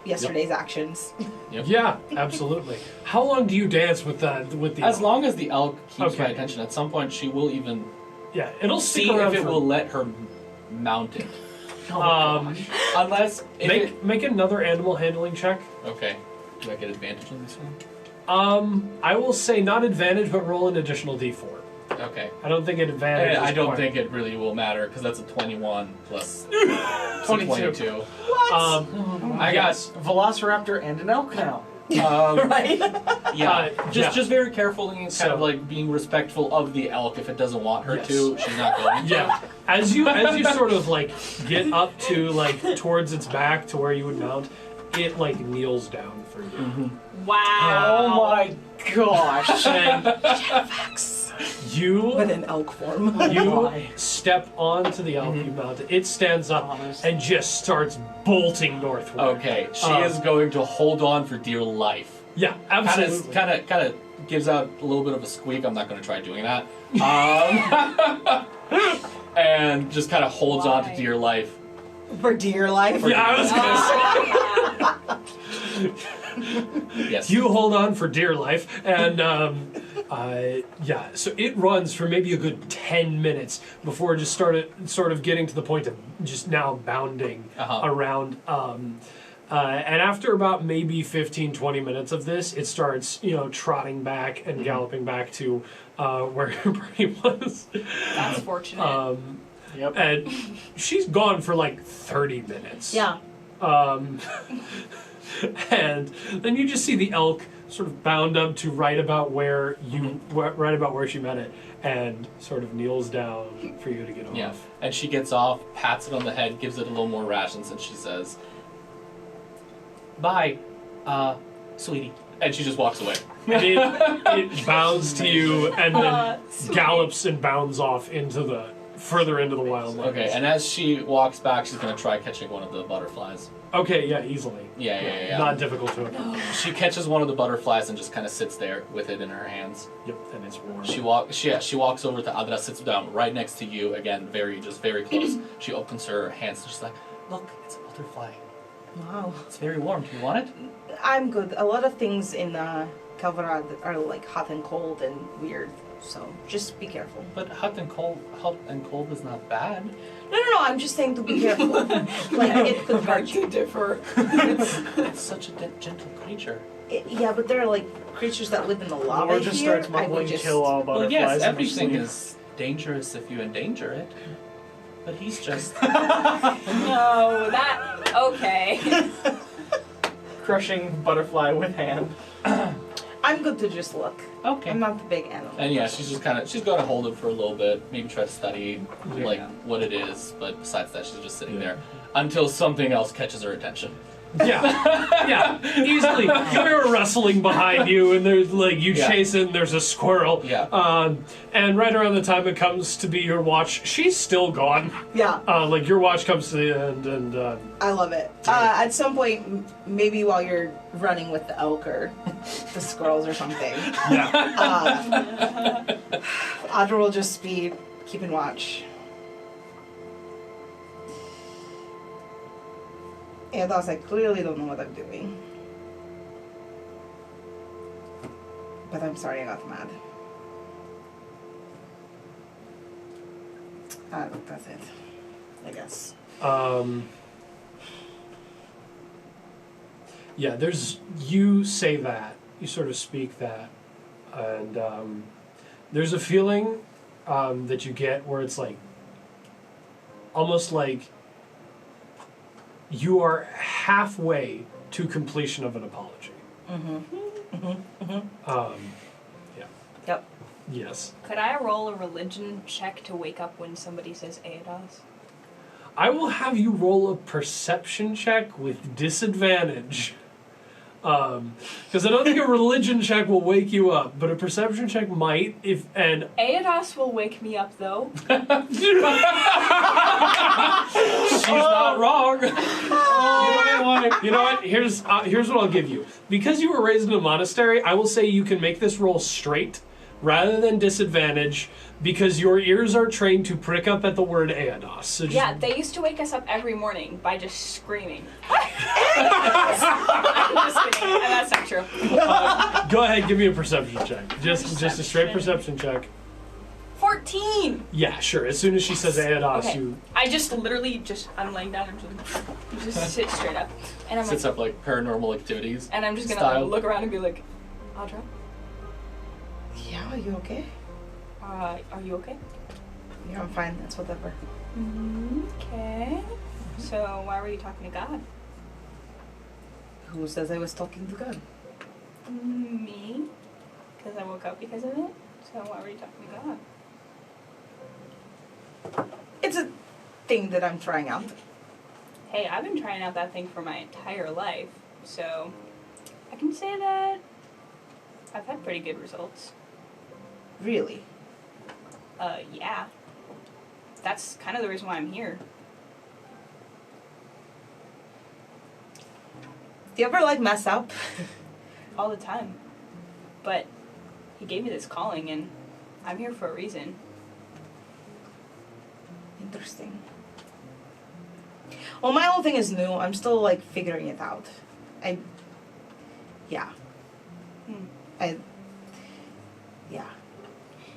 yesterday's actions. Yeah, absolutely. How long do you dance with the? As long as the elk keeps my attention, at some point she will even. Yeah, it'll see if it will let her mount it. Unless make another animal handling check. Okay. Do I get advantage on this one? I will say not advantage, but roll an additional d4. Okay. I don't think advantage. I don't think it really will matter because that's a 21 plus 22. What? I got Velociraptor and an elk now. Right? Yeah. Just very carefully and kind of like being respectful of the elk. If it doesn't want her to, she's not going to. Yeah. As you sort of like get up to like towards its back to where you would mount, it like kneels down for you. Mm-hmm. Wow. Oh my gosh. You with an elk form. You step onto the elk, you mount it. It stands up and just starts bolting northward. Okay, she is going to hold on for dear life. Yeah, absolutely. Kind of gives out a little bit of a squeak. I'm not going to try doing that. And just kind of holds on to dear life. For dear life? Yeah, I was going to say. Yes. You hold on for dear life, and so it runs for maybe a good 10 minutes before it just started sort of getting to the point of just now bounding around. And after about maybe 15, 20 minutes of this, it starts, trotting back and galloping back to where her party was. That's fortunate. Yep. And she's gone for like 30 minutes. Yeah. And then you just see the elk sort of bound up to right about where she met it, and sort of kneels down for you to get off. Yeah, and she gets off, pats it on the head, gives it a little more rations, and she says, "Bye, sweetie," and she just walks away. And it bounds to you and then gallops and bounds off further into the wildlands. Okay, and as she walks back, she's gonna try catching one of the butterflies. Okay, yeah, easily. Yeah. Not difficult to. She catches one of the butterflies and just kind of sits there with it in her hands. Yep, and it's warm. She walks over to Adra, sits down right next to you again, very close. She opens her hands and she's like, "Look, it's a butterfly. Wow. It's very warm. Do you want it?" I'm good. A lot of things in Kalvarad are like hot and cold and weird, so just be careful. But hot and cold is not bad. No, I'm just saying to be careful. Like, it could hurt you. differ. It's such a gentle creature. Yeah, but there are like creatures that live in the lava Or just here. starts mumbling, kill all Well, butterflies. yes, in her everything sleep. is dangerous if you endanger it. But he's just... No, that... Okay. Crushing butterfly with hand. I'm good to just look. Okay. I'm not the big animal. And yeah, she's gonna hold it for a little bit, maybe try to study like what it is, but besides that, she's just sitting there until something else catches her attention. Yeah, easily. You're wrestling behind you, and there's like you chasing. There's a squirrel. Yeah. And right around the time it comes to be your watch, she's still gone. Yeah. Like your watch comes to the end, and I love it. At some point, maybe while you're running with the elk or the squirrels or something, Audra will just be keeping watch. And I was like, clearly don't know what I'm doing. But I'm sorry I got mad. That's it, I guess. Yeah, you say that, you sort of speak that, and there's a feeling that you get where it's like, almost like you are halfway to completion of an apology. Yeah. Yep. Yes. Could I roll a religion check to wake up when somebody says Aedas? I will have you roll a perception check with disadvantage. Because I don't think a religion check will wake you up, but a perception check might. Aedos will wake me up, though. She's not wrong. You know what? Here's what I'll give you. Because you were raised in a monastery, I will say you can make this roll straight rather than disadvantage, because your ears are trained to prick up at the word Aedos. So Yeah, they used to wake us up every morning by just screaming. I'm just kidding. And that's not true. Go ahead, give me a perception check. Just a straight perception check. 14! Yeah, sure. As soon as she says Aedos, Okay. you... I just literally I'm laying down and just sit straight up. And I'm Sits like, up like Paranormal Activities. and I'm just gonna style. look around and be like, Audra, Yeah, are you okay? are you okay? Yeah, I'm fine. That's whatever. Okay. So why were you talking to God? Who says I was talking to God? Me? Because I woke up because of it? So why were you talking to God? It's a thing that I'm trying out. Hey, I've been trying out that thing for my entire life, so I can say that I've had pretty good results. Really? Yeah. That's kind of the reason why I'm here. Do you ever like mess up? All the time. But he gave me this calling, and I'm here for a reason. Interesting. Well, my whole thing is new. I'm still like figuring it out. Yeah.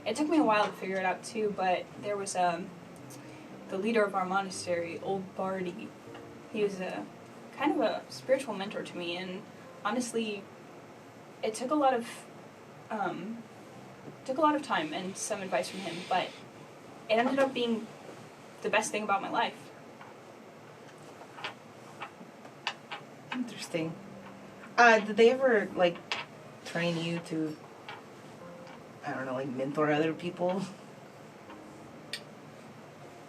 It took me a while to figure it out too, but there was the leader of our monastery, old Bardi. He was a kind of a spiritual mentor to me, and honestly, it took a lot of time and some advice from him, but it ended up being the best thing about my life. Interesting. Did they ever like train you to, I don't know, like mentor other people?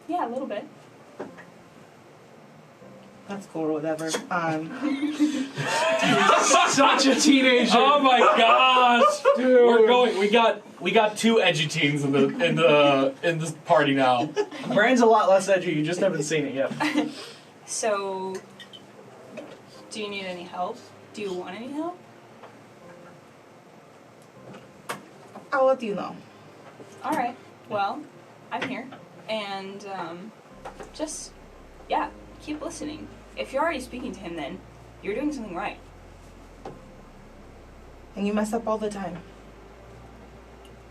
Yeah, a little bit. That's cool or whatever. Such a teenager. Oh my gosh, Dude. we're going. We got two edgy teens in this party now. Brian's a lot less edgy. You just haven't seen it yet. So, do you need any help? Do you want any help? I'll let you know. Alright, well, I'm here. And, keep listening. If you're already speaking to him, then you're doing something right. And you mess up all the time.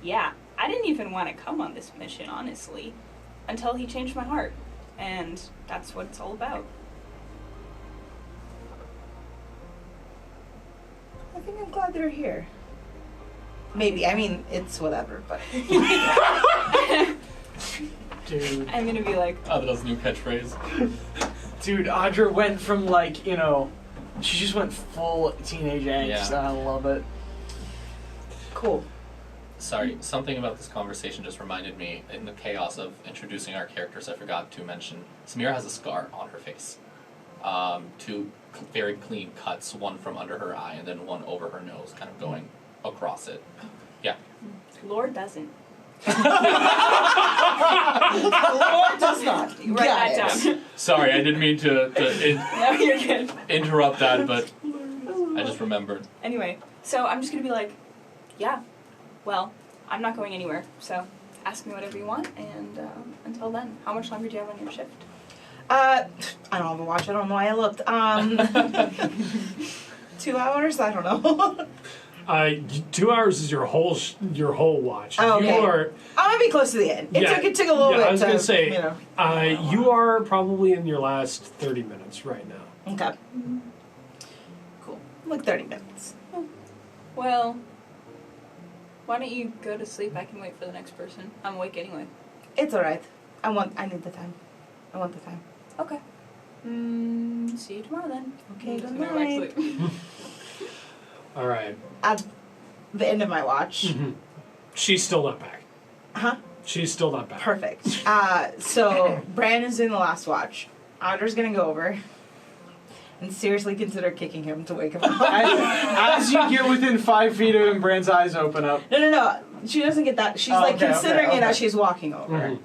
Yeah, I didn't even want to come on this mission, honestly, until he changed my heart. And that's what it's all about. I think I'm glad they're here. Maybe. I mean, it's whatever, but... Dude. I'm gonna be like, Adra's new catchphrase. Dude, Audra went from like, she just went full teenage angst. Yeah. I love it. Cool. Sorry, something about this conversation just reminded me, in the chaos of introducing our characters, I forgot to mention, Samira has a scar on her face. Two very clean cuts, one from under her eye and then one over her nose, kind of going across it. Yeah. Lord doesn't. Lord does not. Write that down. Sorry, I didn't mean to No, you're good. interrupt that, but I just remembered. Anyway, so I'm just gonna be like, yeah, well, I'm not going anywhere, so ask me whatever you want, and until then, how much longer do you have on your shift? I don't have a watch. I don't know why I looked. 2 hours? I don't know. 2 hours is your whole watch. Oh, okay. You are, I'm gonna be close to the end. It took a little bit. I was gonna say, you know. you are probably in your last 30 minutes right now. Okay. Cool. Like 30 minutes. Well, why don't you go to sleep? I can wait for the next person. I'm awake anyway. It's alright. I need the time. I want the time. Okay. See you tomorrow then. Okay, Just good gonna go back to night. sleep. All right. At the end of my watch. Mm-hmm. She's still not back. Huh? She's still not back. Perfect. So Brandon's doing the last watch. Audra's gonna go over and seriously consider kicking him to wake him up. As you get within 5 feet of him, Bran's eyes open up. No. She doesn't get that. She's considering it as she's walking over.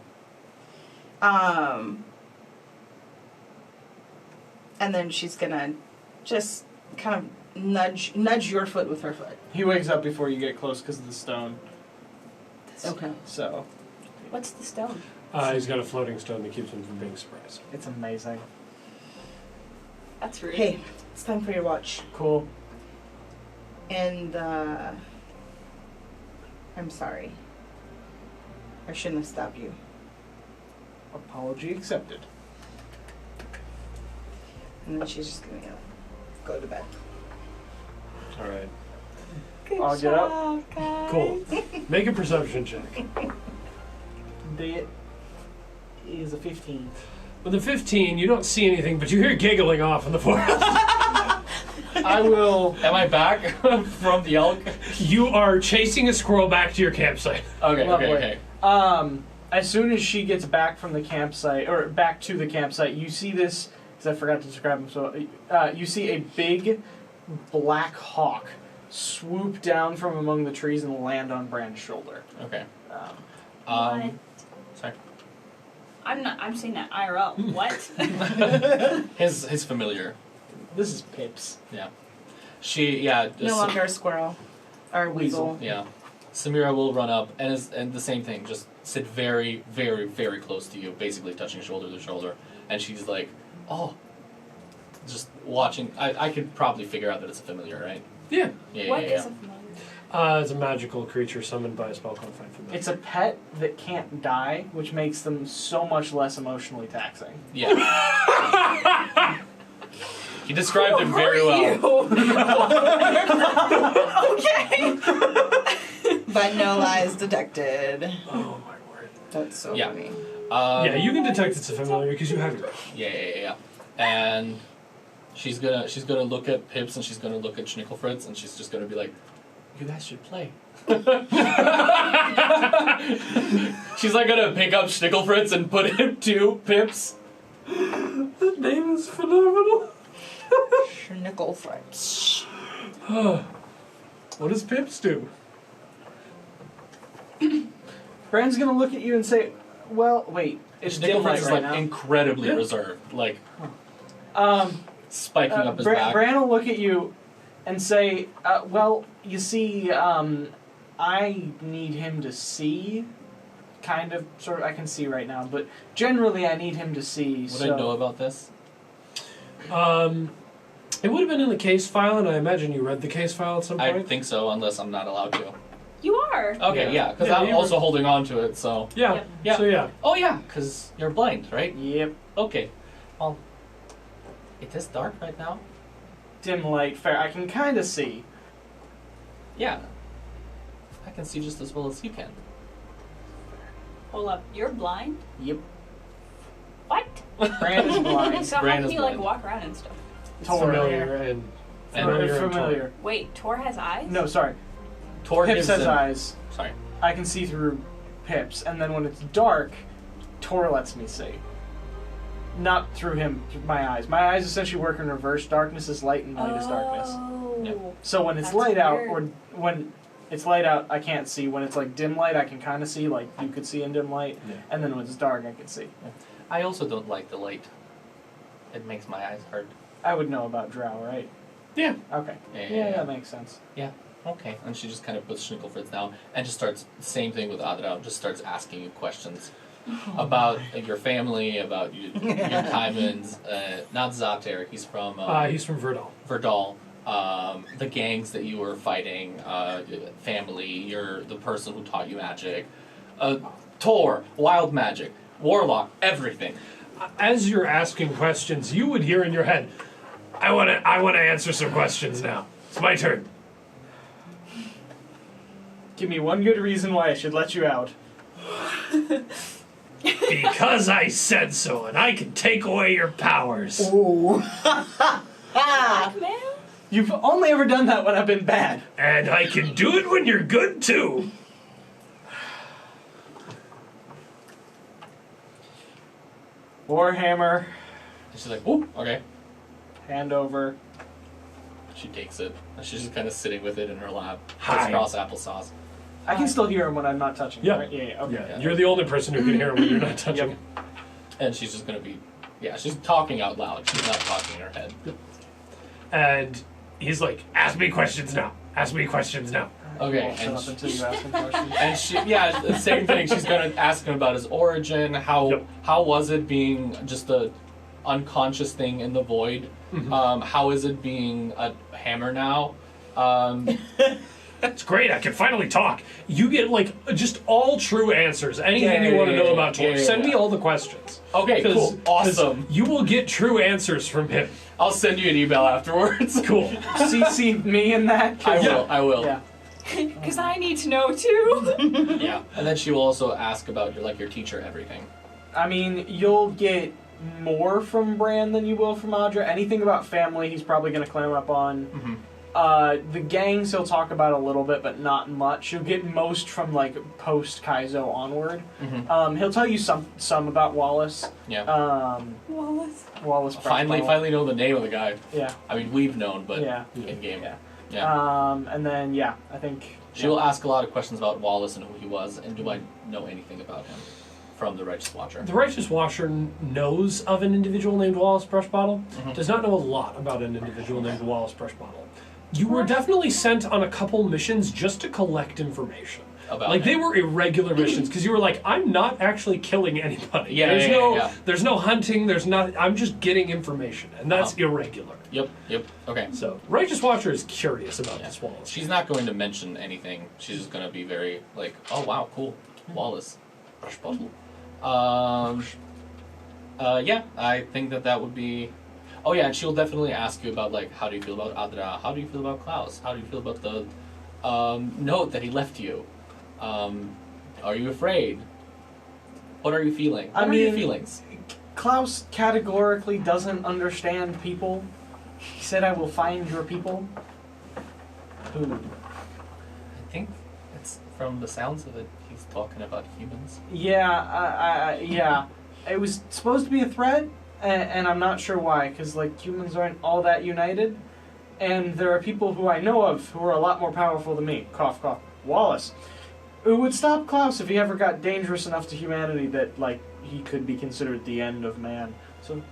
Mm-hmm. And then she's gonna just kind of nudge your foot with her foot. He wakes up before you get close because of the stone. Okay. So. What's the stone? He's got a floating stone that keeps him from being surprised. It's amazing. That's rude. Hey, it's time for your watch. Cool. And I'm sorry. I shouldn't have stopped you. Apology accepted. And then she's just gonna go to bed. All right. Good I'll get up. job, guys. Cool. Make a perception check. That is a 15. With a 15, you don't see anything, but you hear giggling off in the forest. I will. Am I back from the elk? You are chasing a squirrel back to your campsite. Okay. As soon as she gets back from the campsite, or back to the campsite, you see this, because I forgot to describe him, so you see a big black hawk swoop down from among the trees and land on Bran's shoulder. Okay. What? Sorry. I'm saying that IRL. What? His familiar. This is Pips. Yeah. No longer a squirrel. Or a weasel. Yeah. Samira will run up and the same thing, just sit very, very, very close to you, basically touching shoulder to shoulder. And she's like, oh, just watching. I could probably figure out that it's a familiar, right? Yeah. What is a familiar? It's a magical creature summoned by a spell called Find Familiar. It's a pet that can't die, which makes them so much less emotionally taxing. Yeah. He described him very well. Okay. But no lies detected. Oh my word. That's so Yeah. funny. Yeah, you can detect it's a familiar because you have your. Yeah. And she's gonna look at Pips and she's gonna look at Schnickelfritz and she's just gonna be like, you guys should play. She's like gonna pick up Schnickelfritz and put him to Pips. The name is phenomenal. Schnickelfritz. What does Pips do? Bran's gonna look at you and say, well, wait, it's dim light Schnickelfritz is right like now. incredibly reserved, like spiking up his back. Bran will look at you and say, well, you see, I need him to see. Kind of, sort of, I can see right now, but generally I need him to see. Would I know about this? It would have been in the case file, and I imagine you read the case file at some point. I think so, unless I'm not allowed to. You are. Okay, yeah, because Yeah, I'm you also holding on to it, so... Yeah. Yep. Yeah. So yeah. Oh yeah, because you're blind, right? Yep. Okay. Well, it is dark right now. Dim light, fair. I can kind of see. Yeah. I can see just as well as you can. Hold up. You're blind? Yep. What? Bran is blind. So Bran how can is you like blind. walk around and stuff? It's Tor. familiar and familiar. and Familiar. Wait, Tor has eyes? No, sorry. Tor Pips gives has him- eyes. Sorry. I can see through Pips, and then when it's dark, Tor lets me see. Not through him, through my eyes. My eyes essentially work in reverse. Darkness is light and light is darkness. Oh. Yep. So when it's That's light out, weird. or when it's light out, I can't see. When it's like dim light, I can kind of see, like you could see in dim light. Yeah. And then when it's dark, I can see. I also don't like the light. It makes my eyes hurt. I would know about Drow, right? Yeah. Okay. Yeah. Yeah, that makes sense. Okay. And she just kind of puts Schnickelfritz down and just starts, same thing with Adra, just starts asking you questions about your family, about your Kymans, not Zater, he's from Verdal. Verdal. The gangs that you were fighting, family, you're the person who taught you magic, Tor, wild magic, warlock, everything. As you're asking questions, you would hear in your head, I want to answer some questions now. It's my turn. Give me one good reason why I should let you out. Because I said so, and I can take away your powers. Ooh. Blackmail? You've only ever done that when I've been bad. And I can do it when you're good, too. Warhammer And she's like, oh, okay. Hand over. She takes it. And she's just kind of sitting with it in her lap. Hi. Crisscross applesauce. I can still hear him when I'm not touching. Yeah. Right? Yeah. Okay. Yeah, you're the only person who can hear when you're not touching. Yep. And she's just gonna be, she's talking out loud. She's not talking in her head. And he's like, ask me questions now. Ask me questions now. Okay, Won't shut and up until you ask him questions. And she, the same thing. She's gonna ask him about his origin. How was it being just a unconscious thing in the void? How is it being a hammer now? It's great. I can finally talk. You get just all true answers. Anything you want to know about Tor, send me all the questions. Okay, cool, awesome. You will get true answers from him. I'll send you an email afterwards. Cool. CC me in that. I will. Yeah. Because I need to know too. Yeah, and then she will also ask about your teacher, everything. I mean, you'll get more from Bran than you will from Audra. Anything about family, he's probably going to clam up on. The gangs he'll talk about a little bit, but not much. You'll get most from post Kaizo onward. He'll tell you some about Wallace. Yeah. Wallace. Finally know the name of the guy. Yeah. I mean, we've known, but in game. Yeah. And then I think she will ask a lot of questions about Wallace and who he was, and do I know anything about him from the Righteous Watcher? The Righteous Watcher knows of an individual named Wallace Brushbottle. Does not know a lot about an individual named Wallace Brushbottle. You were definitely sent on a couple missions just to collect information. About they were irregular missions because you were like, I'm not actually killing anybody. Yeah, There's no hunting. I'm just getting information, and that's irregular. Yep. Okay. So Righteous Watcher is curious about this Wallace. She's not going to mention anything. She's just going to be very oh wow, cool, Wallace, brush bottle. I think that would be. Oh yeah, and she'll definitely ask you about how do you feel about Adra? How do you feel about Klaus? How do you feel about the note that he left you? Are you afraid? What are you feeling? What are your feelings? Klaus categorically doesn't understand people. He said, "I will find your people." Who? I think it's from the sounds of it. He's talking about humans. Yeah, yeah. It was supposed to be a threat, and I'm not sure why. Because humans aren't all that united, and there are people who I know of who are a lot more powerful than me. Cough, cough. Wallace, who would stop Klaus if he ever got dangerous enough to humanity that he could be considered the end of man. So.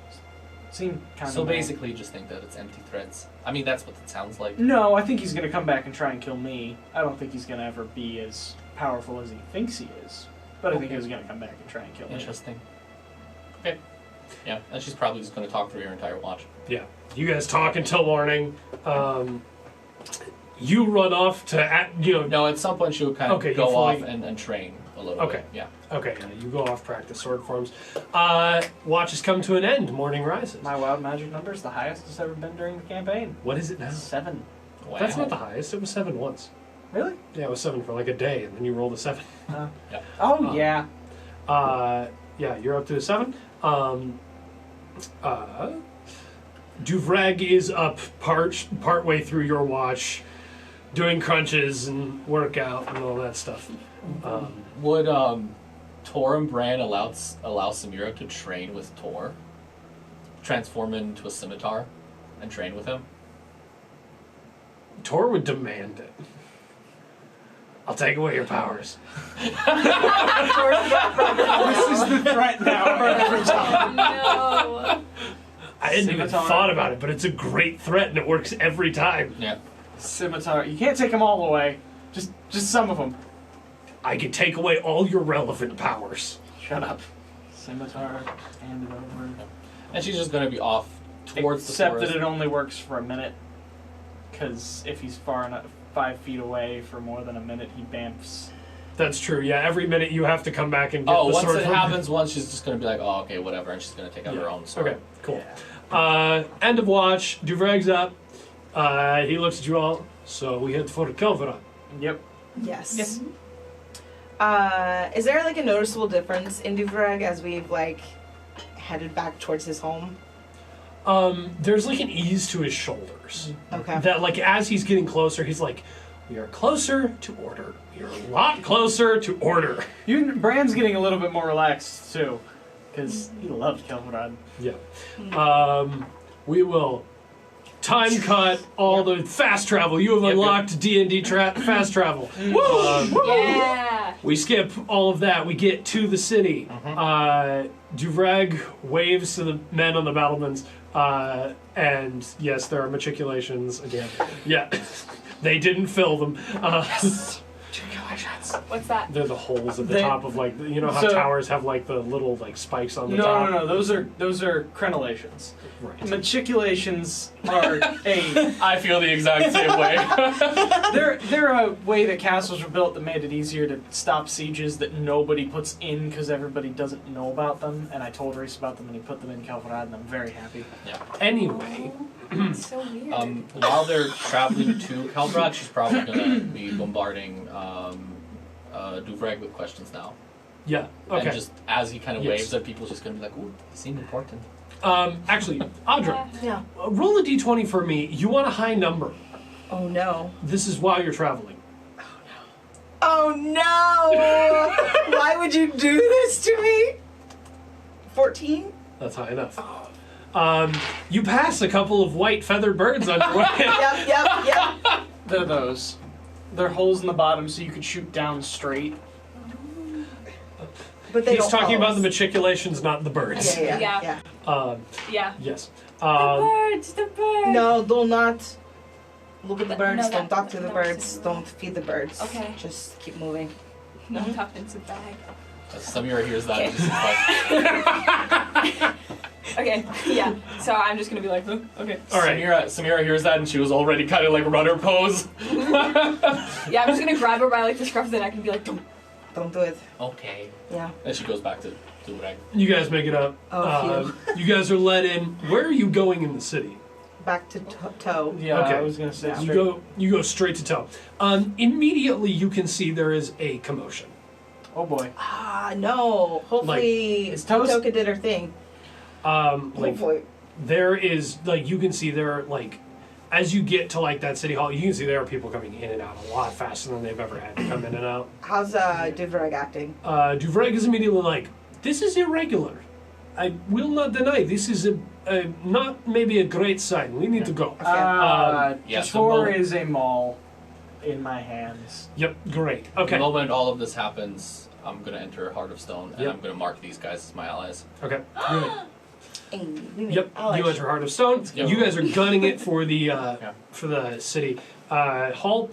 Seemed kind of. So basically, just think that it's empty threats. I mean, that's what it sounds like. No, I think he's going to come back and try and kill me. I don't think he's going to ever be as powerful as he thinks he is. But I think he's going to come back and try and kill me. Interesting. Okay. Yeah, and she's probably just going to talk through your entire watch. Yeah. You guys talk until morning. You run off to No, at some point she'll kind of go off and train a little bit. Okay. Yeah. Okay, you go off practice sword forms. Watch has come to an end. Morning rises. My wild magic number is the highest it's ever been during the campaign. What is it now? 7. Wow. That's not the highest. It was 7 once. Really? Yeah, it was 7 for a day, and then you rolled a 7. Yeah. Oh, yeah. Yeah, you're up to a 7. Duvreg is up part way through your watch, doing crunches and workout and all that stuff. Would Tor and Bran allow Samira to train with Tor? Transform into a scimitar and train with him? Tor would demand it. I'll take away your powers. This is the threat now for every time. No. I hadn't even Scimitar. thought about it, but it's a great threat and it works every time. Yeah. Scimitar. You can't take them all away. Just some of them. I can take away all your relevant powers. Shut up. Scimitar. Hand it over. And she's just going to be off towards the Except forest. that it only works for a minute. Because if he's far enough, 5 feet away for more than a minute, he bamfs. That's true. Yeah, every minute you have to come back and get the once sword. it happens, once she's just going to be like, oh, okay, whatever, and she's going to take out her own sword. Okay, cool. End of watch. Duvreg's up. He looks at you all. So we head for Kelvera. Yep. Yes. Yes. Is there a noticeable difference in Duvreg as we've headed back towards his home? There's an ease to his shoulders. Okay. That as he's getting closer, he's like, we are closer to order. We are a lot closer to order. Bran's getting a little bit more relaxed too. Because he loved Kelvrad. Yeah. We will Time cut, all the fast travel. You have unlocked D&D fast travel. Yeah. We skip all of that. We get to the city. Duvreg waves to the men on the battlements. And yes, there are matriculations again. Yeah, they didn't fill them. What's that? They're the holes at the top of like you know how towers have like the little like spikes on the top. No. Those are crenellations. Right. Matriculations are I feel the exact same way. they're a way that castles were built that made it easier to stop sieges that nobody puts in because everybody doesn't know about them. And I told Reese about them and he put them in Calvarad, and I'm very happy. Yeah. Anyway, It's so weird. While they're traveling to Calvarad, she's probably gonna be bombarding Duvreg with questions now. yeah, okay. And just as he kind of Yes. waves at people, just gonna be like, "Ooh, he seemed important." Actually, Audra, Yeah. roll a d20 for me. You want a high number. Oh no. This is while you're traveling. Oh no! Why would you do this to me? 14? That's high enough. You pass a couple of white feathered birds on your way. Yep. They're those. They're holes in the bottom so you could shoot down straight. But they He's don't talking about pulse. the matriculations, not the birds. Yeah. Yeah. Yeah. Yes. The birds. No, do not look at the birds. No, don't talk to the that birds. was- Don't feed the birds. Okay. Just keep moving. No tuppence a bag. Samira hears that and just is like, Okay. Yeah. So I'm just gonna be like, okay. All right. Samira hears that and she was already kind of like runner pose. Yeah. I'm just gonna grab her by like the scruff of the neck and be like, Don't do it. Okay. Yeah. And she goes back to Duvreg. You guys make it up. Oh, you guys are let in. Where are you going in the city? Back to toe. Yeah, Okay. I was gonna say You go straight to toe. Immediately you can see there is a commotion. Oh boy. Ah, no. Hopefully, Is Toast- Toka did her thing. Hopefully. There is like you can see there are like as you get to like that city hall, you can see there are people coming in and out a lot faster than they've ever had to come in and out. How's Duvreg acting? Duvreg is immediately like, "This is irregular. I will not deny this is a not maybe a great sign. We need to go." Yes, the Tor mo- is a mall in my hands. Yep, great. The Okay, moment all of this happens, I'm gonna enter Heart of Stone and Yep. I'm gonna mark these guys as my allies. okay, great. Hey, we Yep, I you enter Heart of Stone. Yep. You guys are gunning it for the city hall.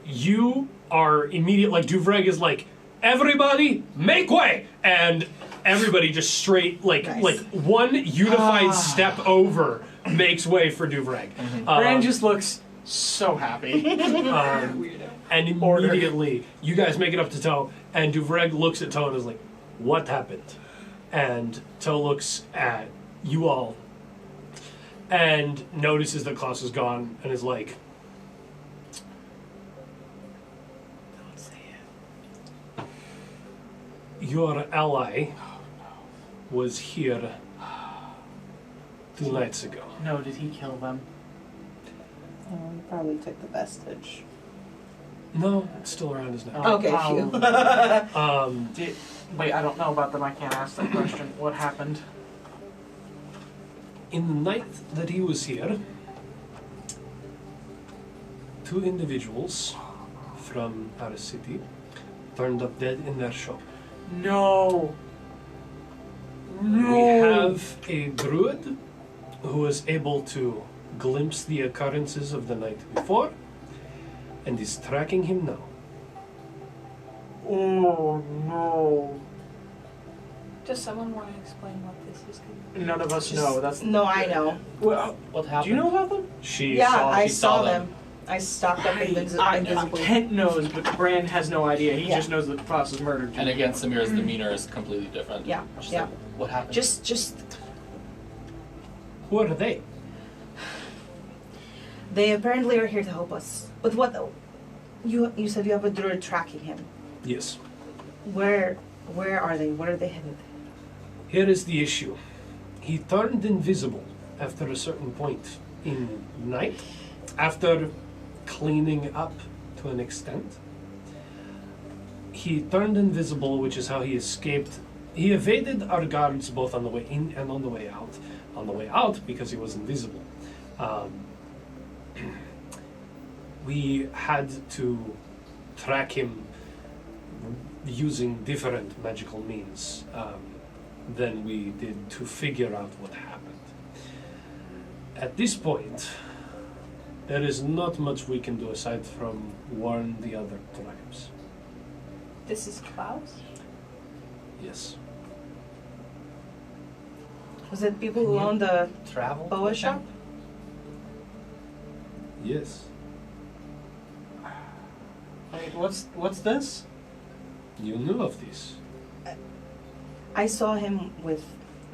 You are immediate. Like Duvreg is like, everybody make way, and everybody just straight like Nice. like one unified step over makes way for Duvreg. Bran just looks so happy. And immediately you guys make it up to Toe, and Duvreg looks at Toe and is like, "What happened?" And Toe looks at you all and notices that Klaus is gone and is like, Don't say it. "Your ally was here 2 nights ago." No, did he kill them? Oh, he probably took the vestige. No, it's still around his neck. Okay, phew. Wait, I don't know about them. I can't ask that question. What happened? In the night that he was here, 2 individuals from our city turned up dead in their shop. No. We have a druid who is able to glimpse the occurrences of the night before and is tracking him now. Oh no. does someone want to explain what this is? None of us know. That's No, I know. Well, What happened? do you know about them? I she saw saw them. I stalked up invisibly. Kent knows, but Bran has no idea. He Yeah. just knows that Klaus is murdered. And again, Samira's demeanor is completely different. Yeah, She's yeah. like, what happened? Just Who are they? they apparently are here to help us. But what though? You said you have a druid tracking him. Yes. Where are they? Where are they headed? Here is the issue. He turned invisible after a certain point in night, after cleaning up to an extent. He turned invisible, which is how he escaped. He evaded our guards both on the way in and on the way out. On the way out, because he was invisible. We had to track him using different magical means than we did to figure out what happened. At this point, there is not much we can do aside from warn the other tribes. This is Klaus? Yes. Was it people who Can you owned the Travel? boa with shop? them? Yes. Wait, what's this? You knew of this. I saw him with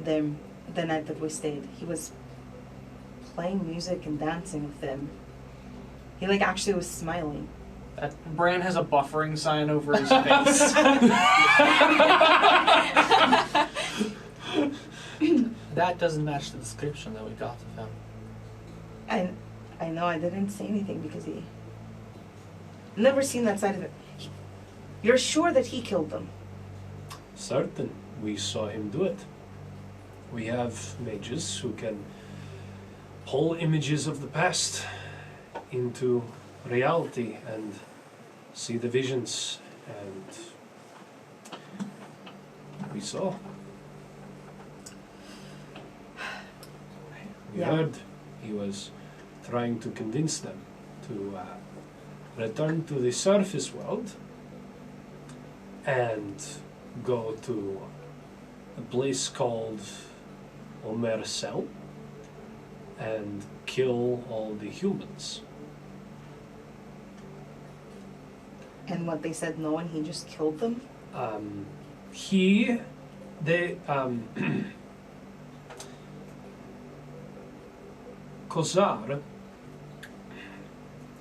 them the night that we stayed. He was playing music and dancing with them. He actually was smiling. Bran has a buffering sign over his face. That doesn't match the description that we got of him. And I know I didn't say anything because he never seen that side of it. You're sure that he killed them? Certain. We saw him do it. We have mages who can pull images of the past into reality and see the visions, and we saw. We Yeah. heard he was trying to convince them to return to the surface world and go to a place called Omer and kill all the humans. And what they said no, and he just killed them? Kozar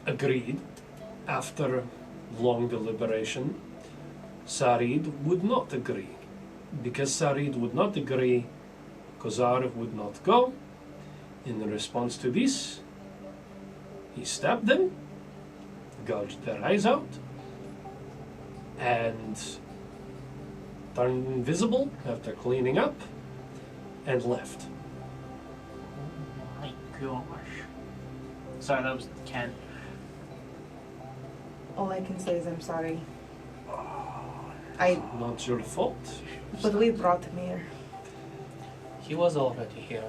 agreed after long deliberation. Sarid would not agree. Because Sarid would not agree, Kozar would not go. In response to this, he stabbed them, gouged their eyes out, and turned invisible after cleaning up, and left. Oh my gosh. Sorry, that was Ken. All I can say is I'm sorry. Not your fault. But we brought him here. He was already here.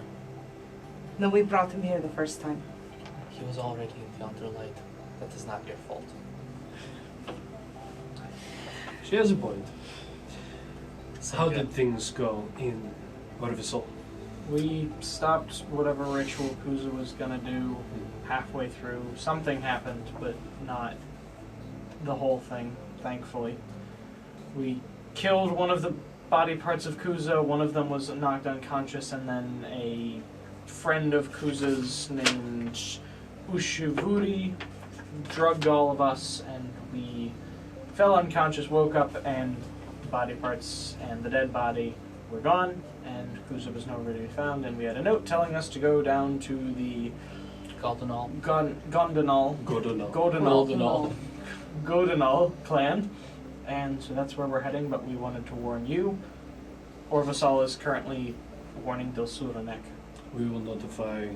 No, we brought him here the first time. He was already in the Underlight. That is not your fault. She has a point. So How good. did things go in Orvisol? We stopped whatever ritual Kuza was gonna do halfway through. Something happened, but not the whole thing, thankfully. We killed one of the body parts of Kuza, one of them was knocked unconscious, and then a friend of Kuza's named Ushevuri drugged all of us, and we fell unconscious, woke up, and the body parts and the dead body were gone, and Kuza was nowhere to be found, and we had a note telling us to go down to the Galdanal. Godinal clan, and so that's where we're heading, but we wanted to warn you. Orvisol is currently warning Dilsuranek. We will notify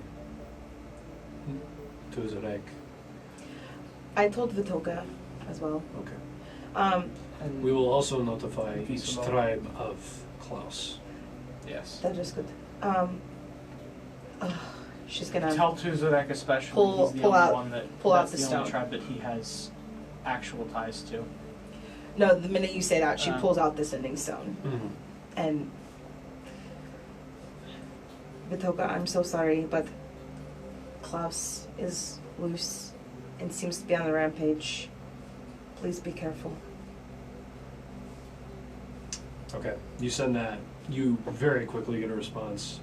Tuzarek. I told Vitoka as well. Okay. And We will also notify each Feasible. tribe of Klaus. yes. That is good. She's gonna Tell Tuzarek especially, Pull- he's the pull only out- one that, pull out that's the the only stone. tribe that he has actual ties to. No, the minute you say that, she Uh. pulls out the sending stone. Mm-hmm. And Vitoka, I'm so sorry, but Klaus is loose and seems to be on the rampage. Please be careful. Okay. You send that. You very quickly get a response.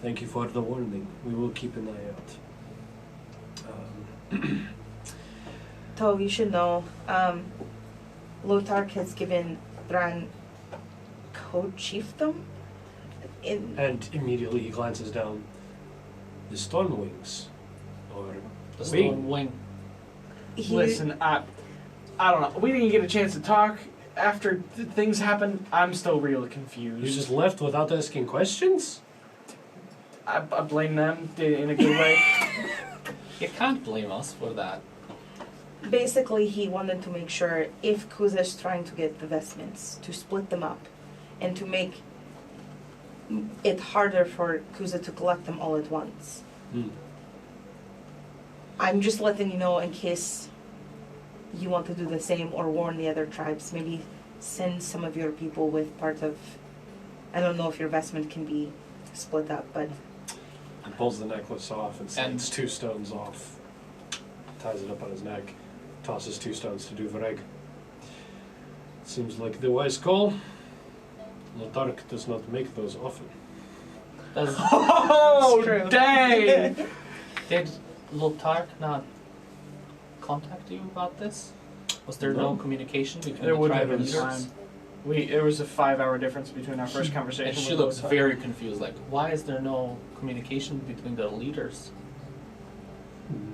Thank you for the warning. We will keep an eye out. To, you should know, Lotark has given Thran co-chiefdom in And immediately he glances down. The Storm Wings. Or The Wing. Storm Wing. he, Listen, I don't know. We didn't get a chance to talk after things happened. I'm still real confused. You just left without asking questions? I blame them in a good way. You can't blame us for that. Basically, he wanted to make sure if Kuza is trying to get the vestments, to split them up and to make it harder for Kuza to collect them all at once. I'm just letting you know in case you want to do the same or warn the other tribes. Maybe send some of your people with part of... I don't know if your vestment can be split up, but... He pulls the necklace off and slides 2 stones off. Ties it up on his neck. Tosses 2 stones to Duvareg. Seems like the wise call. Lotark does not make those often. Oh, dang! Did Lotark not contact you about this? Was there no communication between There the would have tribe been leaders? time. There was a 5-hour difference between our first conversation. And she with looks Lotark. very confused, like, why is there no communication between the leaders?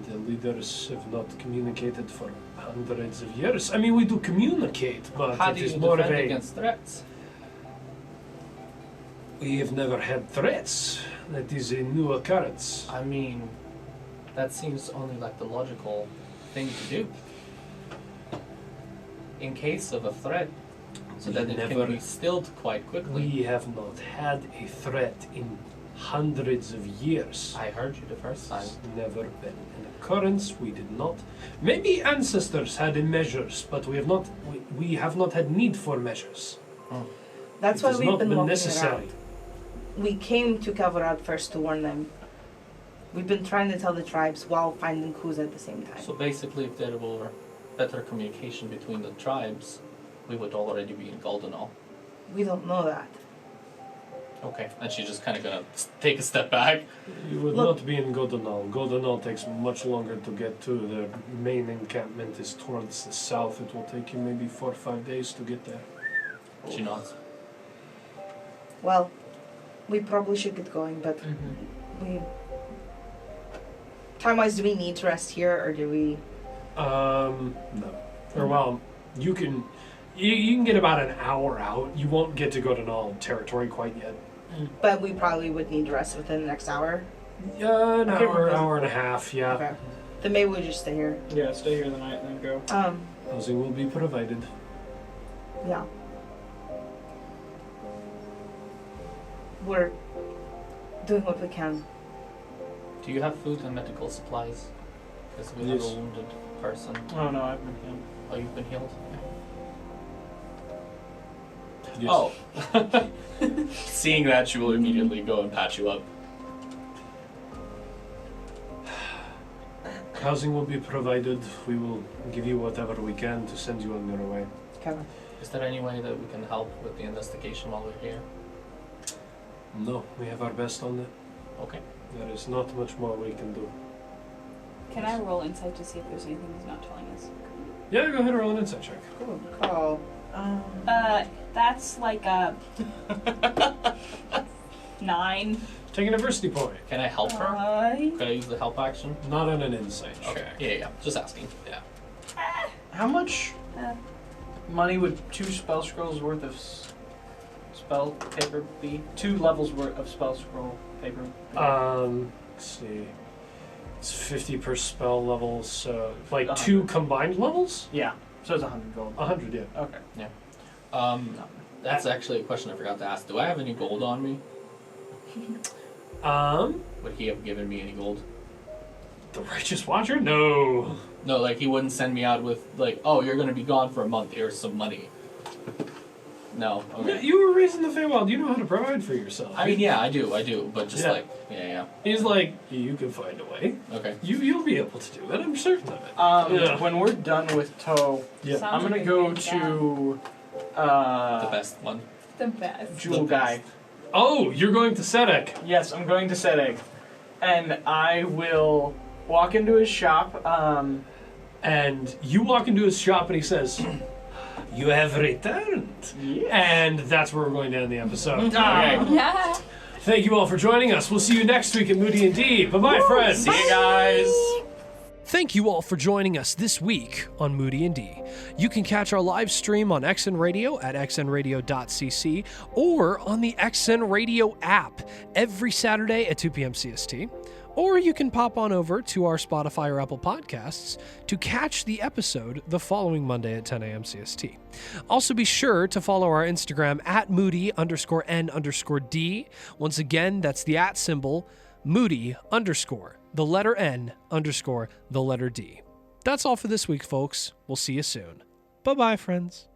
The leaders have not communicated for hundreds of years. I mean, we do communicate, but How it do you is more of defend a... against threats? We have never had threats. That is a new occurrence. I mean, that seems only like the logical thing to do. In case of a threat, so that it can be stilled quite quickly. We have not had a threat in hundreds of years. I heard you the first time. It's never been an occurrence. We did not. Maybe ancestors had measures, but we have not. We have not had need for measures. That's It why has we've not been walking necessary. around. We came to Kavarad first to warn them. We've been trying to tell the tribes while finding Kuza at the same time. So basically, if there were better communication between the tribes, we would already be in Goldenall. We don't know that. Okay, and she's just kind of gonna take a step back. You would Look. not be in Goldenall. Goldenall takes much longer to get to. The main encampment is towards the south. It will take you maybe 4 or 5 days to get there. She nods. Well, we probably should get going, but we... Time-wise, do we need to rest here, or do we... No. Or well, you can get about an hour out. You won't get to Goldenall territory quite yet. But we probably would need to rest within the next hour. An Okay, hour, well, hour and a half, yeah. Okay. Then maybe we just stay here. Yeah, stay here the night and then go. Housing will be provided. Yeah. We're doing what we can. Do you have food and medical supplies? Because we have Yes. a wounded person. Oh no, I've been healed. Oh, you've been healed? Yes. Oh. Seeing that, she will immediately go and patch you up. Housing will be provided. We will give you whatever we can to send you on your way. Okay. Is there any way that we can help with the investigation while we're here? No, we have our best on it. Okay. There is not much more we can do. Can I roll insight to see if there's anything he's not telling us? Yeah, go ahead and roll an insight check. Oh. That's like a 9. Take an adversity point. Can I help her? Can I use the help action? Not on an insight Okay. check. Yeah. Just asking. Yeah. How much money would 2 spell scrolls worth of spell paper be? 2 levels worth of spell scroll paper. Let's see. It's 50 per spell level, so like 100. 2 combined levels? Yeah. So it's 100 gold. 100, yeah. Okay. That's actually a question I forgot to ask. Do I have any gold on me? Would he have given me any gold? The Righteous Watcher? No. No, like he wouldn't send me out with like, oh, you're gonna be gone for a month. Here's some money. No. Okay. You were raised in the Feywild. You know how to provide for yourself. I mean, yeah, I do, but just Yeah. like, yeah. He's like, you can find a way. Okay. You'll be able to do it. I'm certain of it. Yeah. When we're done with Toe, Yeah. I'm gonna go to The best one. The best. Jewel Guy. Oh, you're going to Sedek. Yes, I'm going to Sedeg. And I will walk into his shop. And you walk into his shop and he says, you have returned. Yeah. And that's where we're going to end the episode. Okay. Yeah. Thank you all for joining us. We'll see you next week at Moody&D. Bye-bye, friends. See you guys. Thank you all for joining us this week on Moody&D. You can catch our live stream on XN Radio at xnradio.cc or on the XN Radio app every Saturday at 2 p.m. CST. Or you can pop on over to our Spotify or Apple Podcasts to catch the episode the following Monday at 10 a.m. CST. Also be sure to follow our Instagram at Moody_N_D. Once again, that's the @ symbol, Moody_N_D. That's all for this week, folks. We'll see you soon. Bye-bye, friends.